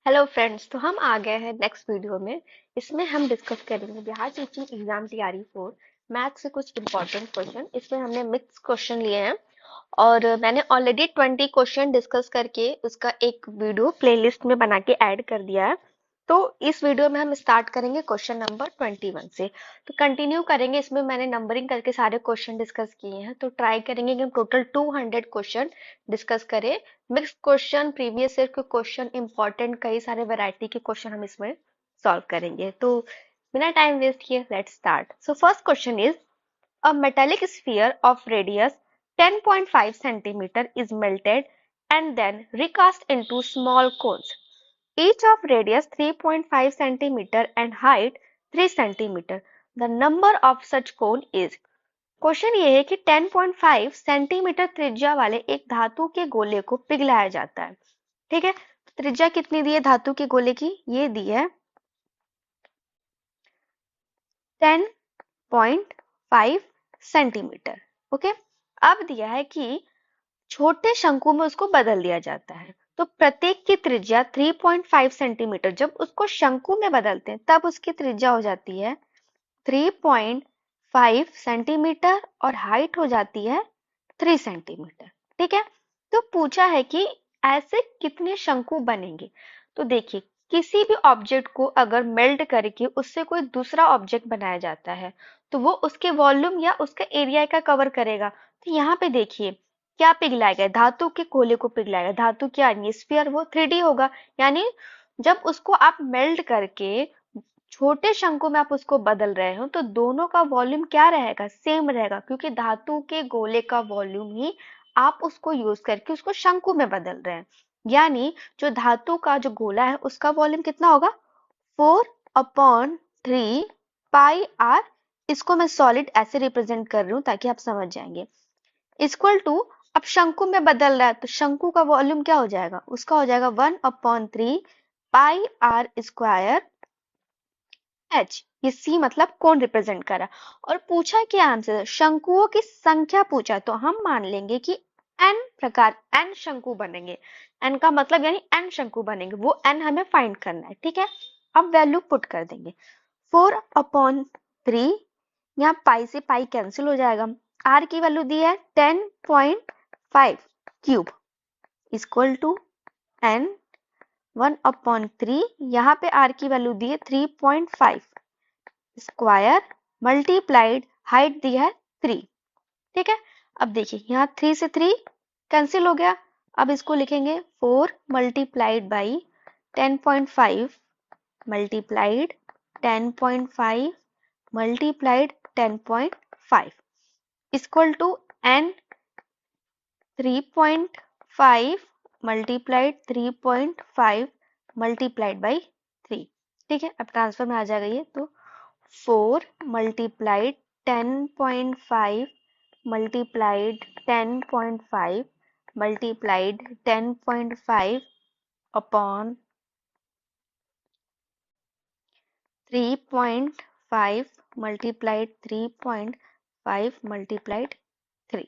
Hello friends. तो हम आ गए हैं नेक्स्ट वीडियो में। इसमें हम डिस्कस करेंगे बिहार टीचिंग एग्जाम तैयारी फॉर मैथ से कुछ इंपॉर्टेंट क्वेश्चन। इसमें हमने मिक्स क्वेश्चन लिए हैं और मैंने ऑलरेडी 20 क्वेश्चन डिस्कस करके उसका एक वीडियो प्लेलिस्ट में बना के ऐड कर दिया है। तो इस वीडियो में हम स्टार्ट करेंगे क्वेश्चन नंबर 21 से। तो कंटिन्यू करेंगे। इसमें मैंने नंबरिंग करके सारे क्वेश्चन डिस्कस किए हैं, तो ट्राई करेंगे कि हम टोटल 200 क्वेश्चन डिस्कस करें। मिक्स क्वेश्चन, प्रीवियस ईयर के क्वेश्चन, इंपॉर्टेंट कई सारे वैरायटी के क्वेश्चन हम इसमें सॉल्व करेंगे। तो बिना टाइम वेस्ट किए let's start. So first question is a metallic sphere of radius 10.5 centimeter is melted and then recast into small cones, each of radius 3.5 centimeter and height 3 centimeter. The number of such cone is। Question ये है कि 10.5 centimetre त्रिज्या वाले एक धातु के गोले को पिघलाया जाता है। ठीक है, त्रिज्या कितनी दी है धातु के गोले की? ये दी है 10.5 सेंटीमीटर। ओके, अब दिया है कि छोटे शंकु में उसको बदल दिया जाता है। तो प्रत्येक की त्रिज्या 3.5 सेंटीमीटर, जब उसको शंकु में बदलते हैं तब उसकी त्रिज्या हो जाती है 3.5 सेंटीमीटर और हाइट हो जाती है 3 सेंटीमीटर। ठीक है, तो पूछा है कि ऐसे कितने शंकु बनेंगे। तो देखिए, किसी भी ऑब्जेक्ट को अगर मेल्ट करके उससे कोई दूसरा ऑब्जेक्ट बनाया जाता है तो वो उसके वॉल्यूम या उसके एरिया का कवर करेगा। तो यहाँ पे देखिए क्या पिघलाया गया, धातु के गोले को पिघलाया गया। धातु क्या है? स्फीयर, वो 3D होगा। यानी जब उसको आप मेल्ट करके छोटे शंकु में आप उसको बदल रहे हो तो दोनों का वॉल्यूम क्या रहेगा? सेम रहेगा, क्योंकि धातु के गोले का वॉल्यूम ही आप उसको यूज करके उसको शंकु में बदल रहे हैं। यानी जो धातु का जो गोला है उसका वॉल्यूम कितना होगा? 4/3 पाई आर। इसको मैं सॉलिड ऐसे रिप्रेजेंट कर रही हूँ ताकि आप समझ जाएंगे। इक्वल टू, अब शंकु में बदल रहा है तो शंकु का वॉल्यूम क्या हो जाएगा? उसका हो जाएगा 1/3 पाई आर स्क्वायर एच। ये सी मतलब कोण रिप्रेजेंट करा। और पूछा क्या हमसे? शंकुओं की संख्या पूछा, तो हम मान लेंगे कि एन प्रकार एन शंकु बनेंगे। एन का मतलब यानी एन शंकु बनेंगे, वो एन हमें फाइंड करना है। ठीक है, अब वैल्यू पुट कर देंगे। 4/3, यहाँ पाई से पाई कैंसिल हो जाएगा। आर की वैल्यू दी है 10.5 क्यूब इक्वल टू एन 1/3। यहाँ पे आर की वैल्यू दी है 3.5 स्क्वायर मल्टीप्लाइड हाइट दी है 3। ठीक है, अब देखिए यहाँ 3 से 3 कैंसिल हो गया। अब इसको लिखेंगे 4 multiplied by 10.5 multiplied 10.5 multiplied 10.5 equal to an 3.5 multiplied 3.5 multiplied by 3। ठीक है, अब ट्रांसफर में आ जाएगा ये। तो 4 multiplied 10.5 multiplied 10.5 multiplied 10.5 upon 3.5 multiplied 3.5 multiplied 3।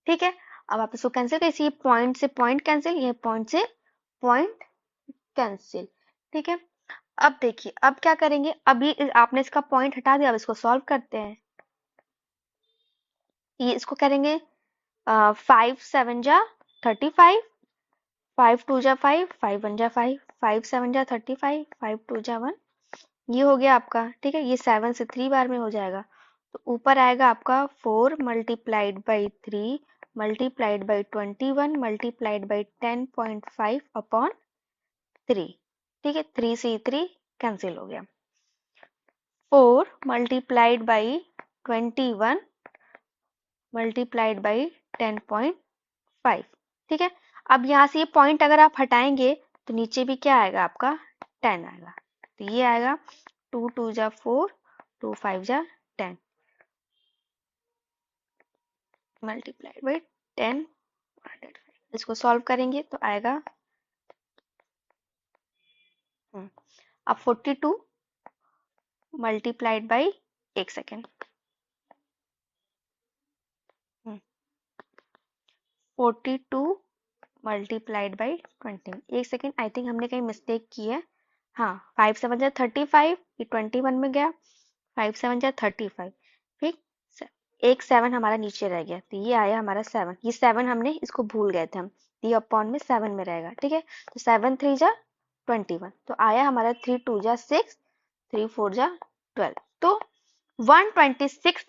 ठीक है, अब आप इसको कैंसिल करिए। ये पॉइंट से पॉइंट कैंसिल, ये पॉइंट से पॉइंट कैंसिल। ठीक है, अब देखिए अब क्या करेंगे। अभी आपने इसका पॉइंट हटा दिया, अब इसको सॉल्व करते हैं। ये इसको करेंगे 5 7 जा 35, 5 2 जा 5, 5 1 जा 5, 5 7 जा 35, 5 2 जा 1। ये हो गया आपका। ठीक है, ये 7 से 3 बार में हो जाएगा। तो ऊपर आएगा आपका 4 multiplied by 3 multiplied by 21 multiplied by 10.5 upon 3। ठीक है, 3 से 3 कैंसिल हो गया। 4 मल्टीप्लाइड बाई 21 मल्टीप्लाइड बाई 10.5। ठीक है, अब यहाँ से ये पॉइंट अगर आप हटाएंगे तो नीचे भी क्या आएगा आपका? 10 आएगा। तो ये आएगा 2 2 जा 4, 2 5 जा 10 मल्टीप्लाइड बाई 10 इसको सॉल्व करेंगे तो आएगा अब 42 मल्टीप्लाइड बाई, एक सेकेंड, 42 मल्टीप्लाइड बाई 20। एक सेकेंड, आई थिंक हमने कहीं मिस्टेक की है। हाँ, 5 7 जा 35, ये 21 में गया, 5 7 जा 35, ठीक। एक 7 हमारा नीचे रह गया, तो ये आया हमारा 7। ये 7 हमने इसको भूल गए थे हम, ये अपॉन में 7 में रहेगा, ठीक है। तो 7 3 जा 21, तो आया हमारा 3 2 जा 6, 3 4 जा 12। तो 126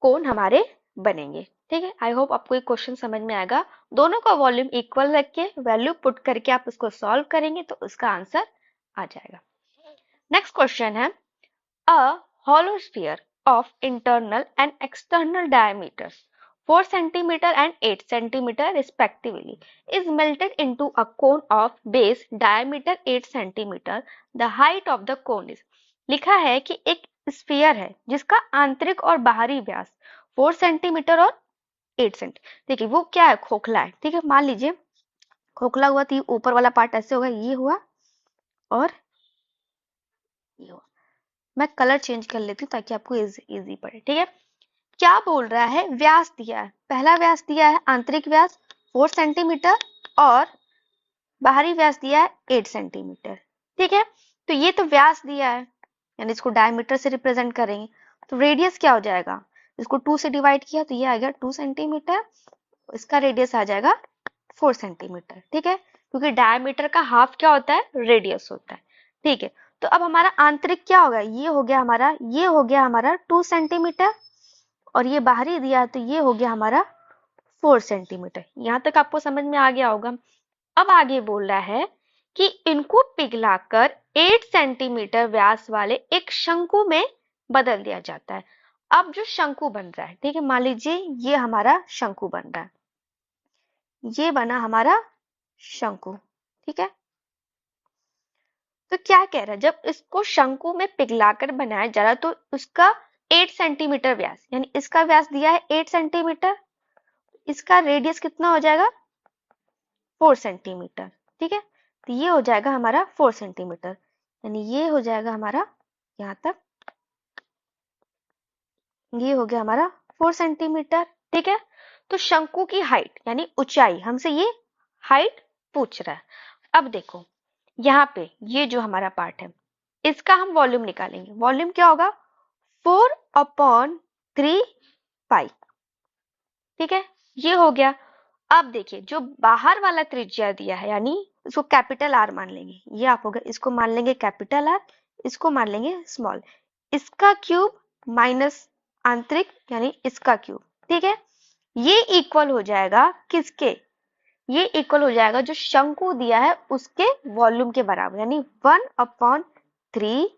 कोण हमारे बनेंगे, ठीक है। आई होप आपको ये क्वेश्चन समझ में आएगा। दोनों का वॉल्यूम इक्वल रख के वैल्यू पुट करके आप इसको सॉल्व करेंगे तो उसका आंसर आ जाएगा। नेक्स्ट क्वेश्चन है, अ hollow sphere of internal and external diameters 4 centimeter and 8 centimeter respectively is melted into a cone of base diameter 8 centimeter. The height of the cone is, लिखा है कि एक स्फीयर है जिसका आंतरिक और बाहरी व्यास 4 सेंटीमीटर और 8 सेंटीमीटर। देखिए वो क्या है, खोखला है, ठीक है। मान लीजिए खोखला हुआ तो ये ऊपर वाला पार्ट ऐसे होगा, ये हुआ और ये हुआ। मैं कलर चेंज कर लेती हूँ ताकि आपको इजी पड़े, ठीक है। क्या बोल रहा है, व्यास दिया है, पहला व्यास दिया है आंतरिक व्यास 4 सेंटीमीटर और बाहरी व्यास दिया है 8 सेंटीमीटर, ठीक है। तो ये तो व्यास दिया है, यानी इसको डायमीटर से रिप्रेजेंट करेंगे, तो रेडियस क्या हो जाएगा, इसको 2 से डिवाइड किया तो ये आ गया 2 सेंटीमीटर, इसका रेडियस आ जाएगा 4 सेंटीमीटर, ठीक है। क्योंकि डायमीटर का हाफ क्या होता है, रेडियस होता है, ठीक है। तो अब हमारा आंतरिक क्या होगा, ये हो गया हमारा, ये हो गया हमारा 2 सेंटीमीटर और ये बाहरी दिया तो ये हो गया हमारा 4 सेंटीमीटर। यहां तक आपको समझ में आ गया होगा। अब आगे बोल रहा है कि इनको पिघलाकर 8 सेंटीमीटर व्यास वाले एक शंकु में बदल दिया जाता है। अब जो शंकु बन रहा है, ठीक है, मान लीजिए ये हमारा शंकु बन रहा है, ये बना हमारा शंकु, ठीक है। तो क्या कह रहा है, जब इसको शंकु में पिघलाकर बनाया जा रहा है तो उसका 8 सेंटीमीटर व्यास, यानी इसका व्यास दिया है 8 सेंटीमीटर, इसका रेडियस कितना हो जाएगा 4 सेंटीमीटर, ठीक है। तो ये हो जाएगा हमारा 4 सेंटीमीटर, यानी ये हो जाएगा हमारा यहाँ तक, ये हो गया हमारा 4 सेंटीमीटर, ठीक है। तो शंकु की हाइट यानी ऊंचाई, हमसे ये हाइट पूछ रहा है। अब देखो यहाँ पे ये जो हमारा पार्ट है इसका हम वॉल्यूम निकालेंगे। वॉल्यूम क्या होगा 4/3 पाई, ठीक है, ये हो गया। अब देखिए जो बाहर वाला त्रिज्या दिया है, यानी इसको कैपिटल आर मान लेंगे, ये आप होगा, इसको मान लेंगे कैपिटल आर, इसको मान लेंगे स्मॉल, इसका क्यूब माइनस आंतरिक यानी इसका क्यूब, ठीक है। ये इक्वल हो जाएगा किसके, ये इक्वल हो जाएगा जो शंकु दिया है उसके वॉल्यूम के बराबर, यानी 1/3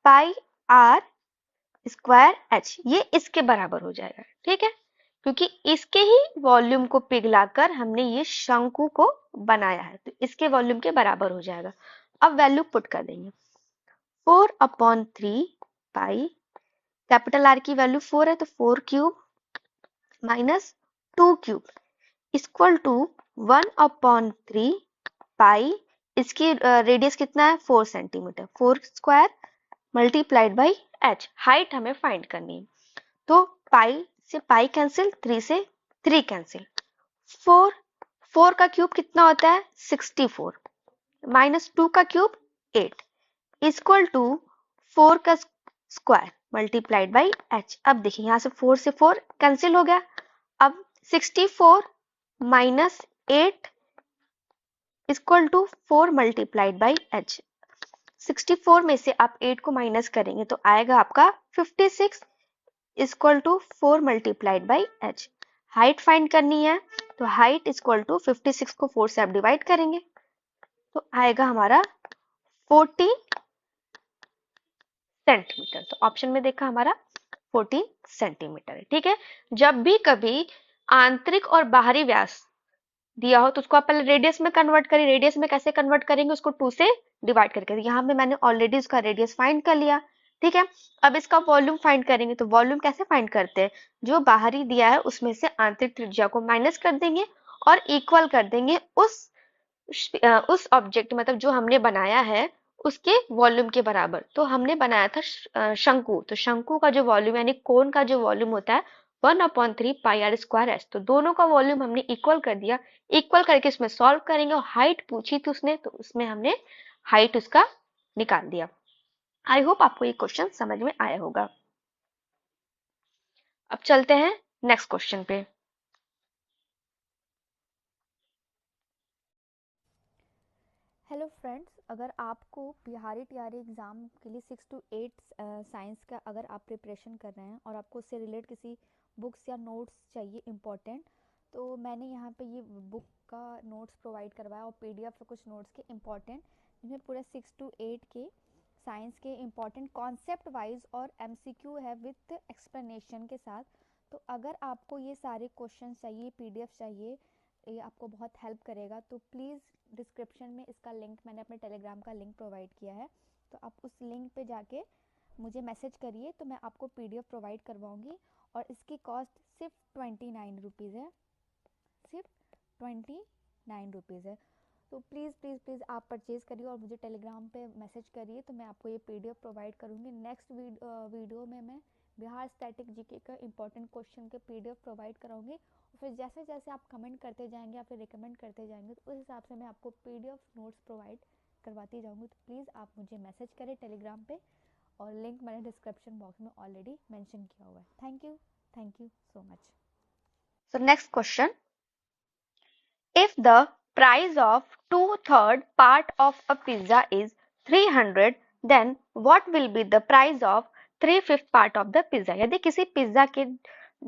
पाई आर स्क्वायर एच, ये इसके बराबर हो जाएगा, ठीक है। क्योंकि इसके ही वॉल्यूम को पिघलाकर हमने ये शंकु को बनाया है, तो इसके वॉल्यूम के बराबर हो जाएगा। अब वैल्यू पुट कर देंगे, 4/3 पाई, कैपिटल आर की वैल्यू 4 है तो 4 cube minus 2 cube equal to 1/3 pi, इसकी रेडियस कितना है 4 centimetre, 4 square multiplied by h, height हमें फाइंड करनी है। तो पाई से पाई कैंसिल, 3 से 3 कैंसिल, 4 4 का क्यूब कितना होता है 64 माइनस 2 का क्यूब 8 इक्वल टू 4 का स्क्वायर मल्टीप्लाइड बाई एच। अब देखिए यहाँ से 4 से 4 कैंसिल हो गया, अब 64 minus 8 equal to 4 multiplied by h. 64 में से आप 8 को माइनस करेंगे तो आएगा आपका 56 equal to 4 multiplied by h. Height find करनी है तो हाइट इक्वल टू 56 को 4 से आप डिवाइड करेंगे तो आएगा हमारा 14 सेंटीमीटर। तो ऑप्शन में देखा हमारा 14 सेंटीमीटर है, ठीक है। जब भी कभी आंतरिक और बाहरी व्यास दिया हो तो उसको आप पहले रेडियस में कन्वर्ट करिए। रेडियस में कैसे कन्वर्ट करेंगे, उसको 2 से डिवाइड करके, यहाँ पे मैंने ऑलरेडी उसका रेडियस फाइंड कर लिया, ठीक है। अब इसका वॉल्यूम फाइंड करेंगे, तो वॉल्यूम कैसे फाइंड करते हैं, जो बाहरी दिया है उसमें से आंतरिक त्रिज्या को माइनस कर देंगे और इक्वल कर देंगे उस ऑब्जेक्ट, मतलब जो हमने बनाया है उसके वॉल्यूम के बराबर। तो हमने बनाया था शंकु, तो शंकु का जो वॉल्यूम यानी कोन का जो वॉल्यूम होता है 1/3 पाई आर स्क्वायर एच। तो दोनों का वॉल्यूम हमने इक्वल कर दिया, इक्वल करके इसमें सॉल्व करेंगे और हाइट पूछी थी उसने तो उसमें हमने हाइट उसका निकाल दिया। आई होप आपको ये क्वेश्चन समझ में आया होगा। अब चलते हैं नेक्स्ट क्वेश्चन पे। हेलो फ्रेंड्स, अगर आपको बिहारी टीआरई एग्ज़ाम के लिए 6 to 8 साइंस का अगर आप प्रिपरेशन कर रहे हैं और आपको उससे रिलेट किसी बुक्स या नोट्स चाहिए इम्पोर्टेंट, तो मैंने यहाँ पे ये बुक का नोट्स प्रोवाइड करवाया और पीडीएफ कुछ नोट्स के इम्पोर्टेंट, जिसमें पूरे 6 to 8 के साइंस के इम्पोर्टेंट कॉन्सेप्ट वाइज और एमसीक्यू है विथ एक्सप्लेनेशन के साथ। तो अगर आपको ये सारे क्वेश्चन चाहिए, पीडीएफ चाहिए, ये आपको बहुत हेल्प करेगा, तो प्लीज़ डिस्क्रिप्शन में इसका लिंक, मैंने अपने टेलीग्राम का लिंक प्रोवाइड किया है, तो आप उस लिंक पे जाके मुझे मैसेज करिए, तो मैं आपको पीडीएफ प्रोवाइड करवाऊँगी। और इसकी कॉस्ट सिर्फ 29 रुपीज़ है, सिर्फ 29 रुपीज़ है। तो प्लीज़ प्लीज़ प्लीज़ आप परचेज़ करिए और मुझे टेलीग्राम पे मैसेज करिए, तो मैं आपको ये पीडीएफ प्रोवाइड करूँगी। नेक्स्ट वीडियो में मैं बिहार स्टैटिक जीके का इंपॉर्टेंट क्वेश्चन के पीडीएफ प्रोवाइड कराऊंगी, और फिर जैसे जैसे आप कमेंट करते जाएंगे या फिर रिकमेंड करते जाएंगे, तो उस हिसाब से मैं आपको पीडीएफ नोट्स प्रोवाइड करवाती जाऊंगी। तो प्लीज़ आप मुझे मैसेज करें टेलीग्राम पे, और लिंक मैंने डिस्क्रिप्शन बॉक्स में ऑलरेडी मेंशन किया हुआ है। Thank you so much. So next question, if the price of 2/3 part of a pizza is 300, then what will be the price of 3/5 part of the pizza? यदि किसी pizza के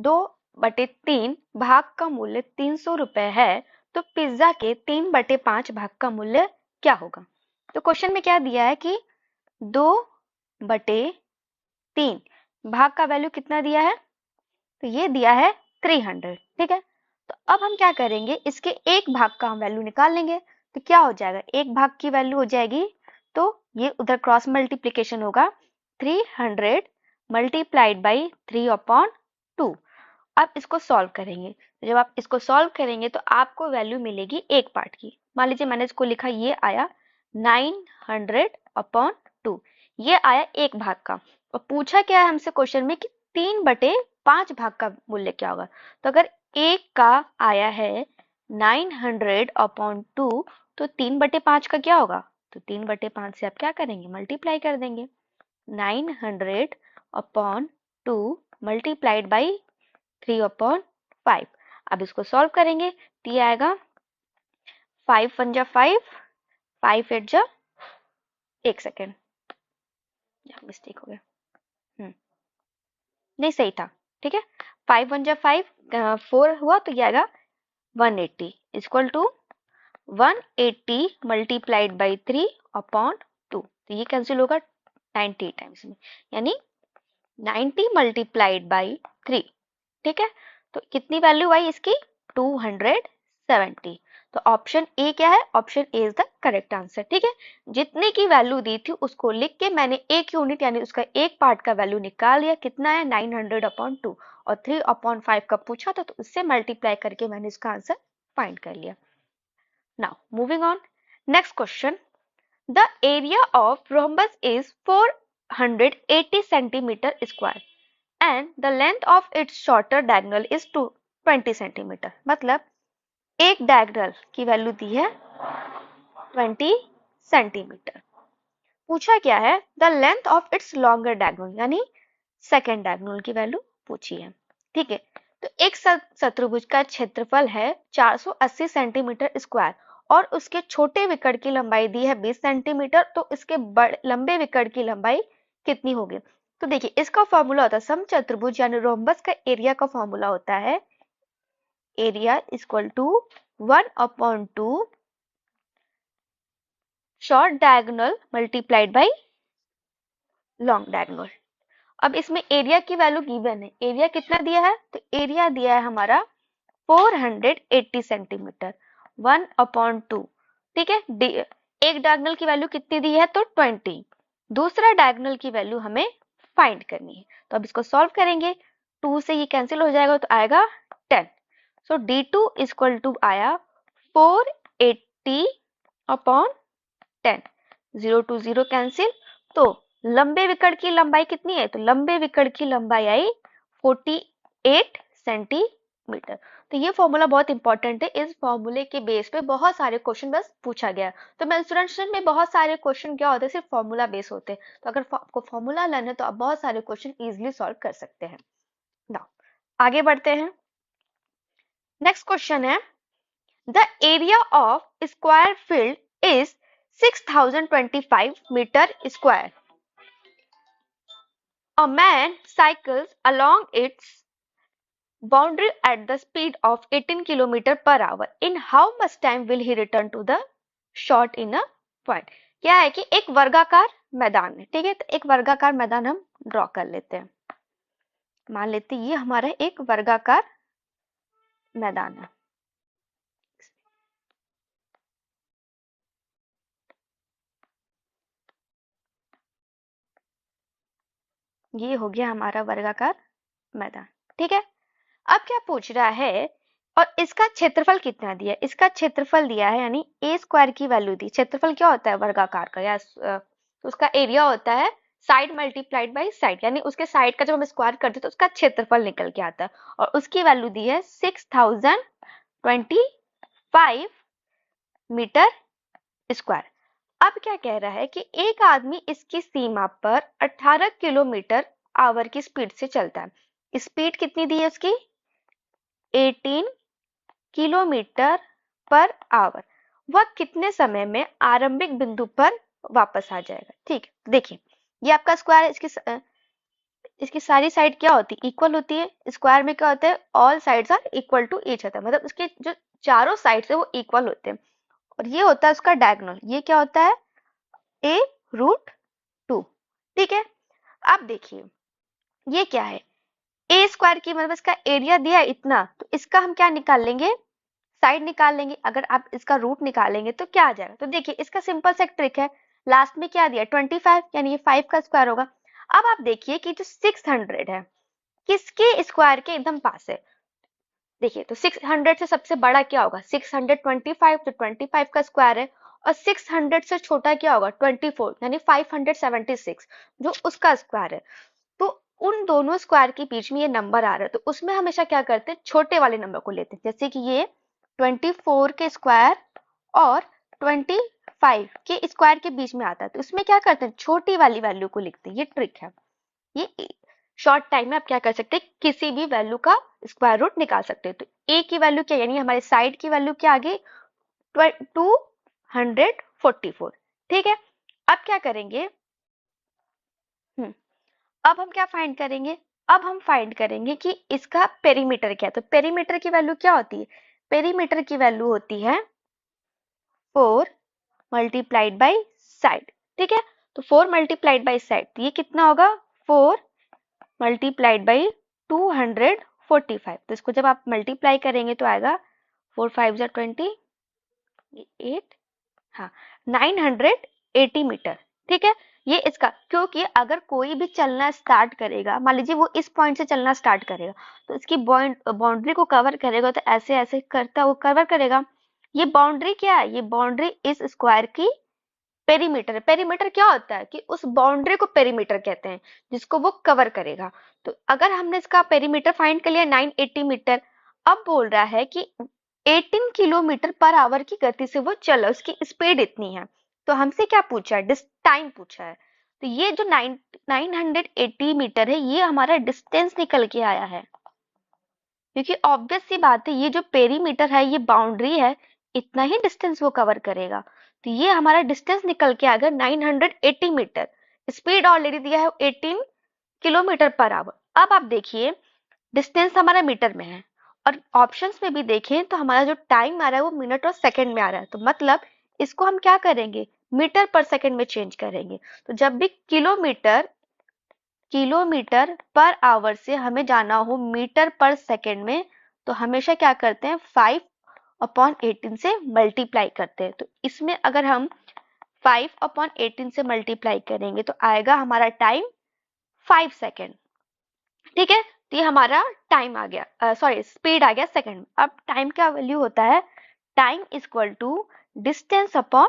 2/3 भाग का मूल्य 300 रुपए है, तो पिज्जा के 3/5 भाग का मूल्य क्या होगा? तो क्वेश्चन में क्या दिया है कि 2/3 भाग का वैल्यू कितना दिया है, तो ये दिया है 300, ठीक है। तो अब हम क्या करेंगे, इसके एक भाग का हम वैल्यू निकाल लेंगे। तो क्या हो जाएगा, एक भाग की वैल्यू हो जाएगी, तो ये उधर क्रॉस मल्टीप्लीकेशन होगा, 300 मल्टीप्लाइड बाई 3/2। अब इसको सॉल्व करेंगे, तो जब आप इसको सॉल्व करेंगे तो आपको वैल्यू मिलेगी एक पार्ट की। मान लीजिए मैंने इसको लिखा, ये आया 900/2, ये आया एक भाग का। और पूछा क्या है हमसे क्वेश्चन में कि 3/5 भाग का मूल्य क्या होगा। तो अगर एक का आया है 900/2, तो 3/5 का क्या होगा, तो 3/5 से आप क्या करेंगे, मल्टीप्लाई कर देंगे। 900/2 मल्टीप्लाइड बाई 3/5। अब इसको सॉल्व करेंगे तो ये आएगा 5 1 जा 5, 5 8 जा, एक सेकेंड मिस्टेक हो गया, नहीं सही था, ठीक है। 5 1 जा 5, 4 हुआ तो ये आएगा 180 इक्वल टू 180 मल्टीप्लाइड बाई 3/2। तो ये कैंसिल होगा 90 टाइम्स में, यानी 90 मल्टीप्लाइड बाई 3, ठीक है। तो कितनी वैल्यू आई इसकी, 270। तो ऑप्शन ए क्या है, option A is the correct answer, ठीक है। जितने की वैल्यू दी थी उसको लिख के मैंने एक यूनिट यानी उसका एक पार्ट का वैल्यू निकाल लिया, कितना है 900/2, और 3/5 का पूछा था तो उससे मल्टीप्लाई करके मैंने इसका आंसर फाइंड कर लिया। Now moving on, next question, the area of rhombus is 480 centimeter square and the length of its shorter diagonal is 20 centimeter। मतलब एक डायगोनल की वैल्यू दी है 20 सेंटीमीटर। पूछा क्या है, the length of its longer diagonal, यानी सेकेंड डायगोनल की value पूछी है, ठीक है। तो एक शत्रुभुज का क्षेत्रफल है 480 सेंटीमीटर स्क्वायर और उसके छोटे विकर्ण की लंबाई दी है 20 सेंटीमीटर, तो इसके लंबे विकर्ण की लंबाई कितनी होगी। तो देखिए इसका फॉर्मूला होता है, समचतुर्भुज यानी रोम्बस का एरिया का फॉर्मूला होता है area equal to 1/2 short diagonal multiplied by long diagonal. अब इसमें एरिया की वैल्यू गिवन है, एरिया कितना दिया है, तो एरिया दिया है हमारा 480 सेंटीमीटर, 1/2, ठीक है। एक डायगोनल की वैल्यू कितनी दी है, तो 20। दूसरा डायगोनल की वैल्यू हमें फाइंड करनी है, तो अब इसको सॉल्व करेंगे, 2 से ये कैंसिल हो जाएगा तो आएगा 10। सो D2 इक्वल टू आया 480/10, 0 to 0 कैंसिल। तो लंबे विकर्ण की लंबाई कितनी है, तो लंबे विकर्ण की लंबाई आई 48 8 सेंटीमीटर। तो ये फॉर्मूला बहुत इंपॉर्टेंट है, इस फॉर्मूले के बेस पे बहुत सारे क्वेश्चन बस पूछा गया। तो मेंस्ट्रुएशन में बहुत सारे क्वेश्चन क्या होते हैं, सिर्फ फॉर्मूला बेस होते हैं। तो अगर आपको फॉर्मूला लर्न है तो आप बहुत सारे क्वेश्चन इजिली सॉल्व कर सकते हैं। नाउ आगे बढ़ते हैं। नेक्स्ट क्वेश्चन है, the area of square field is 6025 metre square. A man cycles along its boundary at the speed of 18 km per hour. In how much time will he return to the shot in a point? क्या है कि एक वर्गाकार मैदान है, ठीक है। तो एक वर्गाकार मैदान हम ड्रॉ कर लेते हैं। मान लेते हैं ये हमारा एक वर्गाकार मैदान है। ये हो गया हमारा वर्गाकार मैदान, ठीक है। अब क्या पूछ रहा है, और इसका क्षेत्रफल कितना दिया है? इसका क्षेत्रफल दिया है, यानी ए स्क्वायर की वैल्यू दी। क्षेत्रफल क्या होता है वर्गाकार का, या तो उसका एरिया होता है साइड मल्टीप्लाइड बाई साइड, यानी उसके साइड का जब हम स्क्वायर करते हैं तो उसका क्षेत्रफल निकल के आता है। और उसकी वैल्यू दी है 6025 मीटर स्क्वायर। अब क्या कह रहा है कि एक आदमी इसकी सीमा पर 18 किलोमीटर आवर की स्पीड से चलता है। स्पीड कितनी दी है उसकी? 18 किलोमीटर पर आवर। वह कितने समय में आरंभिक बिंदु पर वापस आ जाएगा? ठीक है, देखिए ये आपका स्क्वायर है, इसकी सारी साइड क्या होती है? इक्वल होती है। स्क्वायर में क्या होता है? All sides are equal to each other, मतलब इसके जो चारों साइड्स है वो इक्वल होते हैं। और ये होता है उसका डायगोनल, ये क्या होता है? a रूट 2, ठीक है। अब देखिए ये क्या है? ए स्क्वायर की मतलब इसका एरिया दिया है इतना, तो इसका हम क्या निकाल लेंगे? साइड निकाल लेंगे। अगर आप इसका रूट निकालेंगे तो क्या आ जाएगा? तो देखिए इसका सिंपल सा ट्रिक है, लास्ट में क्या दिया? 25, यानी ये 5 का स्क्वायर होगा। अब आप देखिए कि जो 600 है किसके स्क्वायर के एकदम पास है? देखिए तो 600 से सबसे बड़ा क्या होगा? 625, तो 25 का स्क्वायर है। और 600 से छोटा क्या होगा? 24, यानी 576 जो उसका स्क्वायर है। तो उन दोनों स्क्वायर के बीच में ये नंबर आ रहा है, तो उसमें हमेशा क्या करते हैं? छोटे वाले नंबर को लेते हैं। जैसे कि ये 24 के स्क्वायर और 25 के स्क्वायर के बीच में आता है, तो इसमें क्या करते हैं? छोटी वाली वैल्यू को लिखते हैं। ये ट्रिक है। ये शॉर्ट टाइम में आप क्या कर सकते हैं? किसी भी वैल्यू का स्क्वायर रूट निकाल सकते हैं। तो ए की वैल्यू क्या, यानी हमारे साइड की वैल्यू क्या आ गई? 244, ठीक है। अब क्या करेंगे? अब हम क्या फाइंड करेंगे? अब हम फाइंड करेंगे कि इसका पेरीमीटर क्या है। तो पेरीमीटर की वैल्यू क्या होती है? पेरीमीटर की वैल्यू होती है 4 मल्टीप्लाइड बाई साइड, ठीक है। तो 4 मल्टीप्लाइड बाई साइड, तो ये कितना होगा? 4 मल्टीप्लाइड बाई 245। तो इसको जब आप मल्टीप्लाई करेंगे तो आएगा 4 5 जा 20, 8, हाँ 980 मीटर, ठीक है। ये इसका, क्योंकि अगर कोई भी चलना स्टार्ट करेगा, मान लीजिए वो इस पॉइंट से चलना स्टार्ट करेगा, तो इसकी बाउंड्री को कवर करेगा, तो ऐसे ऐसे करता वो कवर करेगा। ये बाउंड्री क्या है? ये बाउंड्री इस स्क्वायर की पेरीमीटर है। पेरीमीटर क्या होता है? कि उस बाउंड्री को पेरीमीटर कहते हैं जिसको वो कवर करेगा। तो अगर हमने इसका पेरीमीटर फाइंड कर लिया 980 मीटर, अब बोल रहा है कि 18 किलोमीटर पर आवर की गति से वो चला, उसकी स्पीड इतनी है। तो हमसे क्या पूछा है? टाइम पूछा है। तो ये जो 980 मीटर है, ये हमारा डिस्टेंस निकल के आया है, क्योंकि ऑब्वियस सी बात है ये जो पेरीमीटर है, ये बाउंड्री है, इतना ही डिस्टेंस वो कवर करेगा। तो ये हमारा डिस्टेंस निकल के आ गया 980 मीटर। स्पीड ऑलरेडी दिया है 18 किलोमीटर पर आवर। अब आप देखिए डिस्टेंस हमारा मीटर में है, और ऑप्शंस में भी देखें तो हमारा जो टाइम आ रहा है वो मिनट और सेकंड में आ रहा है। तो मतलब इसको हम क्या करेंगे? मीटर पर सेकंड में चेंज करेंगे। तो जब भी किलोमीटर पर आवर से हमें जाना हो मीटर पर सेकंड में, तो हमेशा क्या करते हैं? 5/18 से मल्टीप्लाई करते हैं। तो इसमें अगर हम 5/18 से मल्टीप्लाई करेंगे तो आएगा हमारा टाइम 5 सेकेंड, ठीक है। तो ये हमारा टाइम आ गया, सॉरी स्पीड आ गया सेकंड में। अब टाइम का वैल्यू होता है time equal to distance upon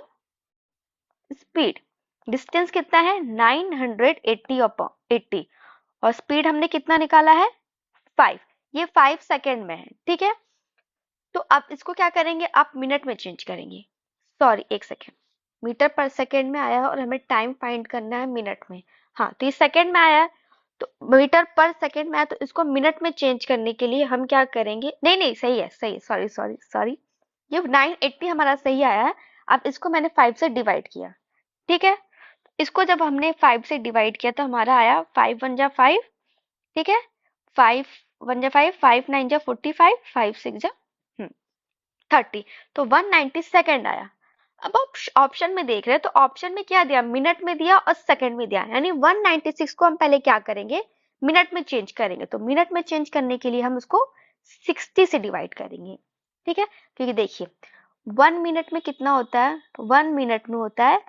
speed. Distance कितना है? 980 अपॉन 80, और स्पीड हमने कितना निकाला है? 5। ये 5 सेकेंड में है, ठीक है। तो अब इसको क्या करेंगे, आप मिनट में चेंज करेंगे, सॉरी 1 सेकेंड, मीटर पर सेकेंड में आया है और हमें टाइम फाइंड करना है मिनट में। हाँ, तो ये सेकेंड में आया है, तो मीटर पर सेकेंड में आया, तो इसको मिनट में चेंज करने के लिए हम क्या करेंगे, नहीं नहीं सही है, सही है, सॉरी सॉरी सॉरी, ये 980 हमारा सही आया है। अब इसको मैंने 5 से डिवाइड किया, ठीक है। इसको जब हमने 5 से डिवाइड किया तो हमारा आया 5 1 जा 5, ठीक है, 5 1 जा 5, 5 9 जा 45, 5 6 जा 30, तो 190 सेकेंड आया। अब आप ऑप्शन में देख रहे हैं तो ऑप्शन में क्या दिया, मिनट में दिया और सेकंड में दिया, यानी 196 को हम पहले क्या करेंगे, मिनट में चेंज करेंगे। तो मिनट में चेंज करने के लिए हम उसको 60 से डिवाइड करेंगे, ठीक है। क्योंकि देखिए 1 मिनट में कितना होता है, 1 मिनट में होता है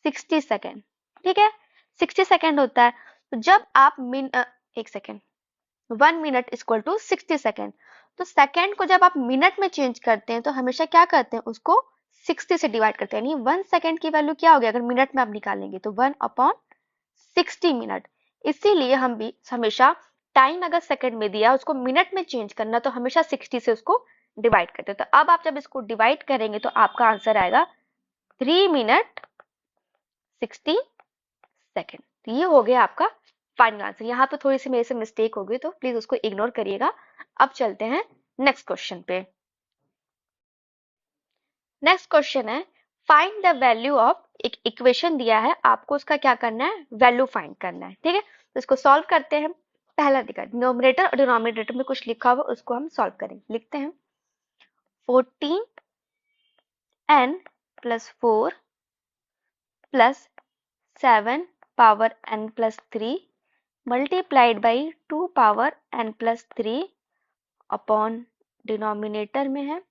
60 सेकेंड, ठीक है, 60 सेकेंड होता है। तो जब आप 1 second, 1 minute equal to 60 second, तो सेकेंड को जब आप मिनट में चेंज करते हैं तो हमेशा क्या करते हैं, उसको 60 से डिवाइड करते हैं, यानी 1 सेकेंड की वैल्यू क्या होगी, अगर मिनट में आप निकालेंगे तो 1/60 मिनट। इसीलिए हम भी हमेशा टाइम अगर सेकेंड में दिया उसको मिनट में चेंज करना, तो हमेशा 60 से उसको डिवाइड करते हैं। तो अब आप जब इसको डिवाइड करेंगे तो आपका आंसर आएगा 3 मिनट 60 सेकेंड। तो ये हो गया आपका फाइनल आंसर। यहाँ पे थोड़ी सी मेरे से मिस्टेक हो गई तो प्लीज उसको इग्नोर करिएगा। अब चलते हैं नेक्स्ट क्वेश्चन पे। नेक्स्ट क्वेश्चन है फाइंड द वैल्यू ऑफ, एक इक्वेशन दिया है, आपको उसका क्या करना है, वैल्यू फाइंड करना है, ठीक है। तो इसको सॉल्व करते हैं। पहला दिखा डिनोमिनेटर और डिनोमिनेटर में कुछ लिखा हुआ, उसको हम सॉल्व करेंगे। लिखते हैं 14n plus 4 plus 7 power n plus 3 multiplied by 2 power n plus 3 upon denominator में है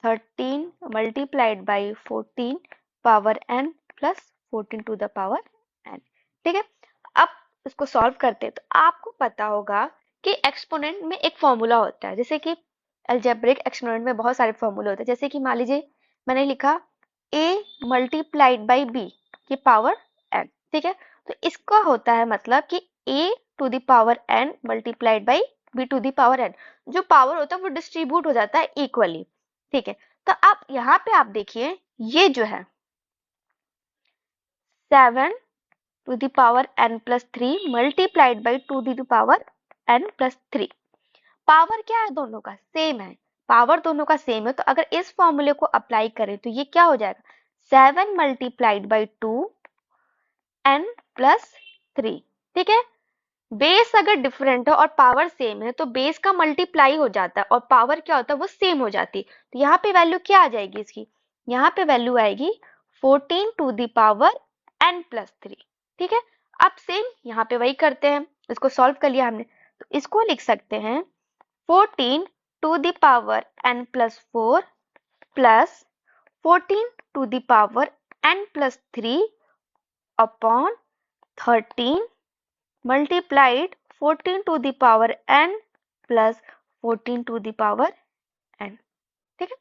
13 multiplied by 14 power n plus 14 to the power n, ठीक है। अब इसको सॉल्व करते हैं तो आपको पता होगा कि एक्सपोनेंट में एक फॉर्मूला होता है, जैसे कि अलजेब्रिक एक्सपोनेंट में बहुत सारे फॉर्मूले होते हैं। जैसे कि मान लीजिए मैंने लिखा a मल्टीप्लाइड बाई b की पावर n, ठीक है। तो इसका होता है मतलब कि a to the power n multiplied by b to the power n, जो पावर होता है वो डिस्ट्रीब्यूट हो जाता है इक्वली, ठीक है। तो आप यहाँ पे आप देखिए ये जो है 7 to the power n plus 3 multiplied by 2 to the power n plus 3, power क्या है, दोनों का सेम है, पावर दोनों का सेम है। तो अगर इस फॉर्मूले को अप्लाई करें तो ये क्या हो जाएगा, 7 मल्टीप्लाइड बाई 2 n प्लस 3, ठीक है। बेस अगर डिफरेंट है और पावर सेम है तो बेस का मल्टीप्लाई हो जाता है और पावर क्या होता है, वो सेम हो जाती है। तो यहाँ पे वैल्यू क्या आ जाएगी इसकी, यहाँ पे वैल्यू आएगी 14 to the power n plus 3, ठीक है। अब सेम यहाँ पे वही करते हैं, इसको सॉल्व कर लिया हमने, तो इसको लिख सकते हैं 14 to the power n plus 4 plus 14 to the power n plus 3 upon 13 multiplied 14 to the power n plus 14 to the power n, ठीक है।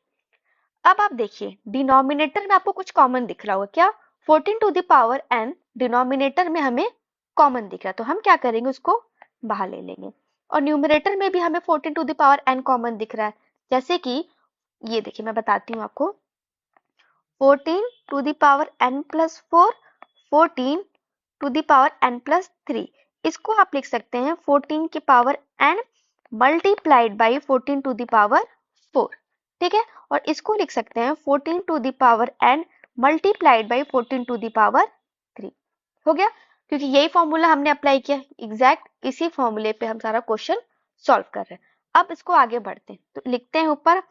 अब आप देखिए डिनोमिनेटर में आपको कुछ कॉमन दिख रहा होगा, क्या, 14 to the power n denominator में हमें कॉमन दिख रहा है, तो हम क्या करेंगे, उसको बाहर ले लेंगे। और न्यूमरेटर में भी हमें 14 to the power n common दिख रहा है, जैसे कि ये देखिए मैं बताती हूँ आपको, 14 to the power n plus 4, 14 to the power n plus 3, इसको आप लिख सकते हैं 14 की power n multiplied by 14 to the power 4, ठीक है। और इसको लिख सकते हैं 14 to the power n multiplied by 14 to the power 3, हो गया। क्योंकि यही फॉर्मूला हमने अप्लाई किया, एग्जैक्ट इसी फॉर्मूले पे हम सारा क्वेश्चन सॉल्व कर रहे हैं। अब इसको आगे बढ़ते हैं, तो लिखते हैं ऊपर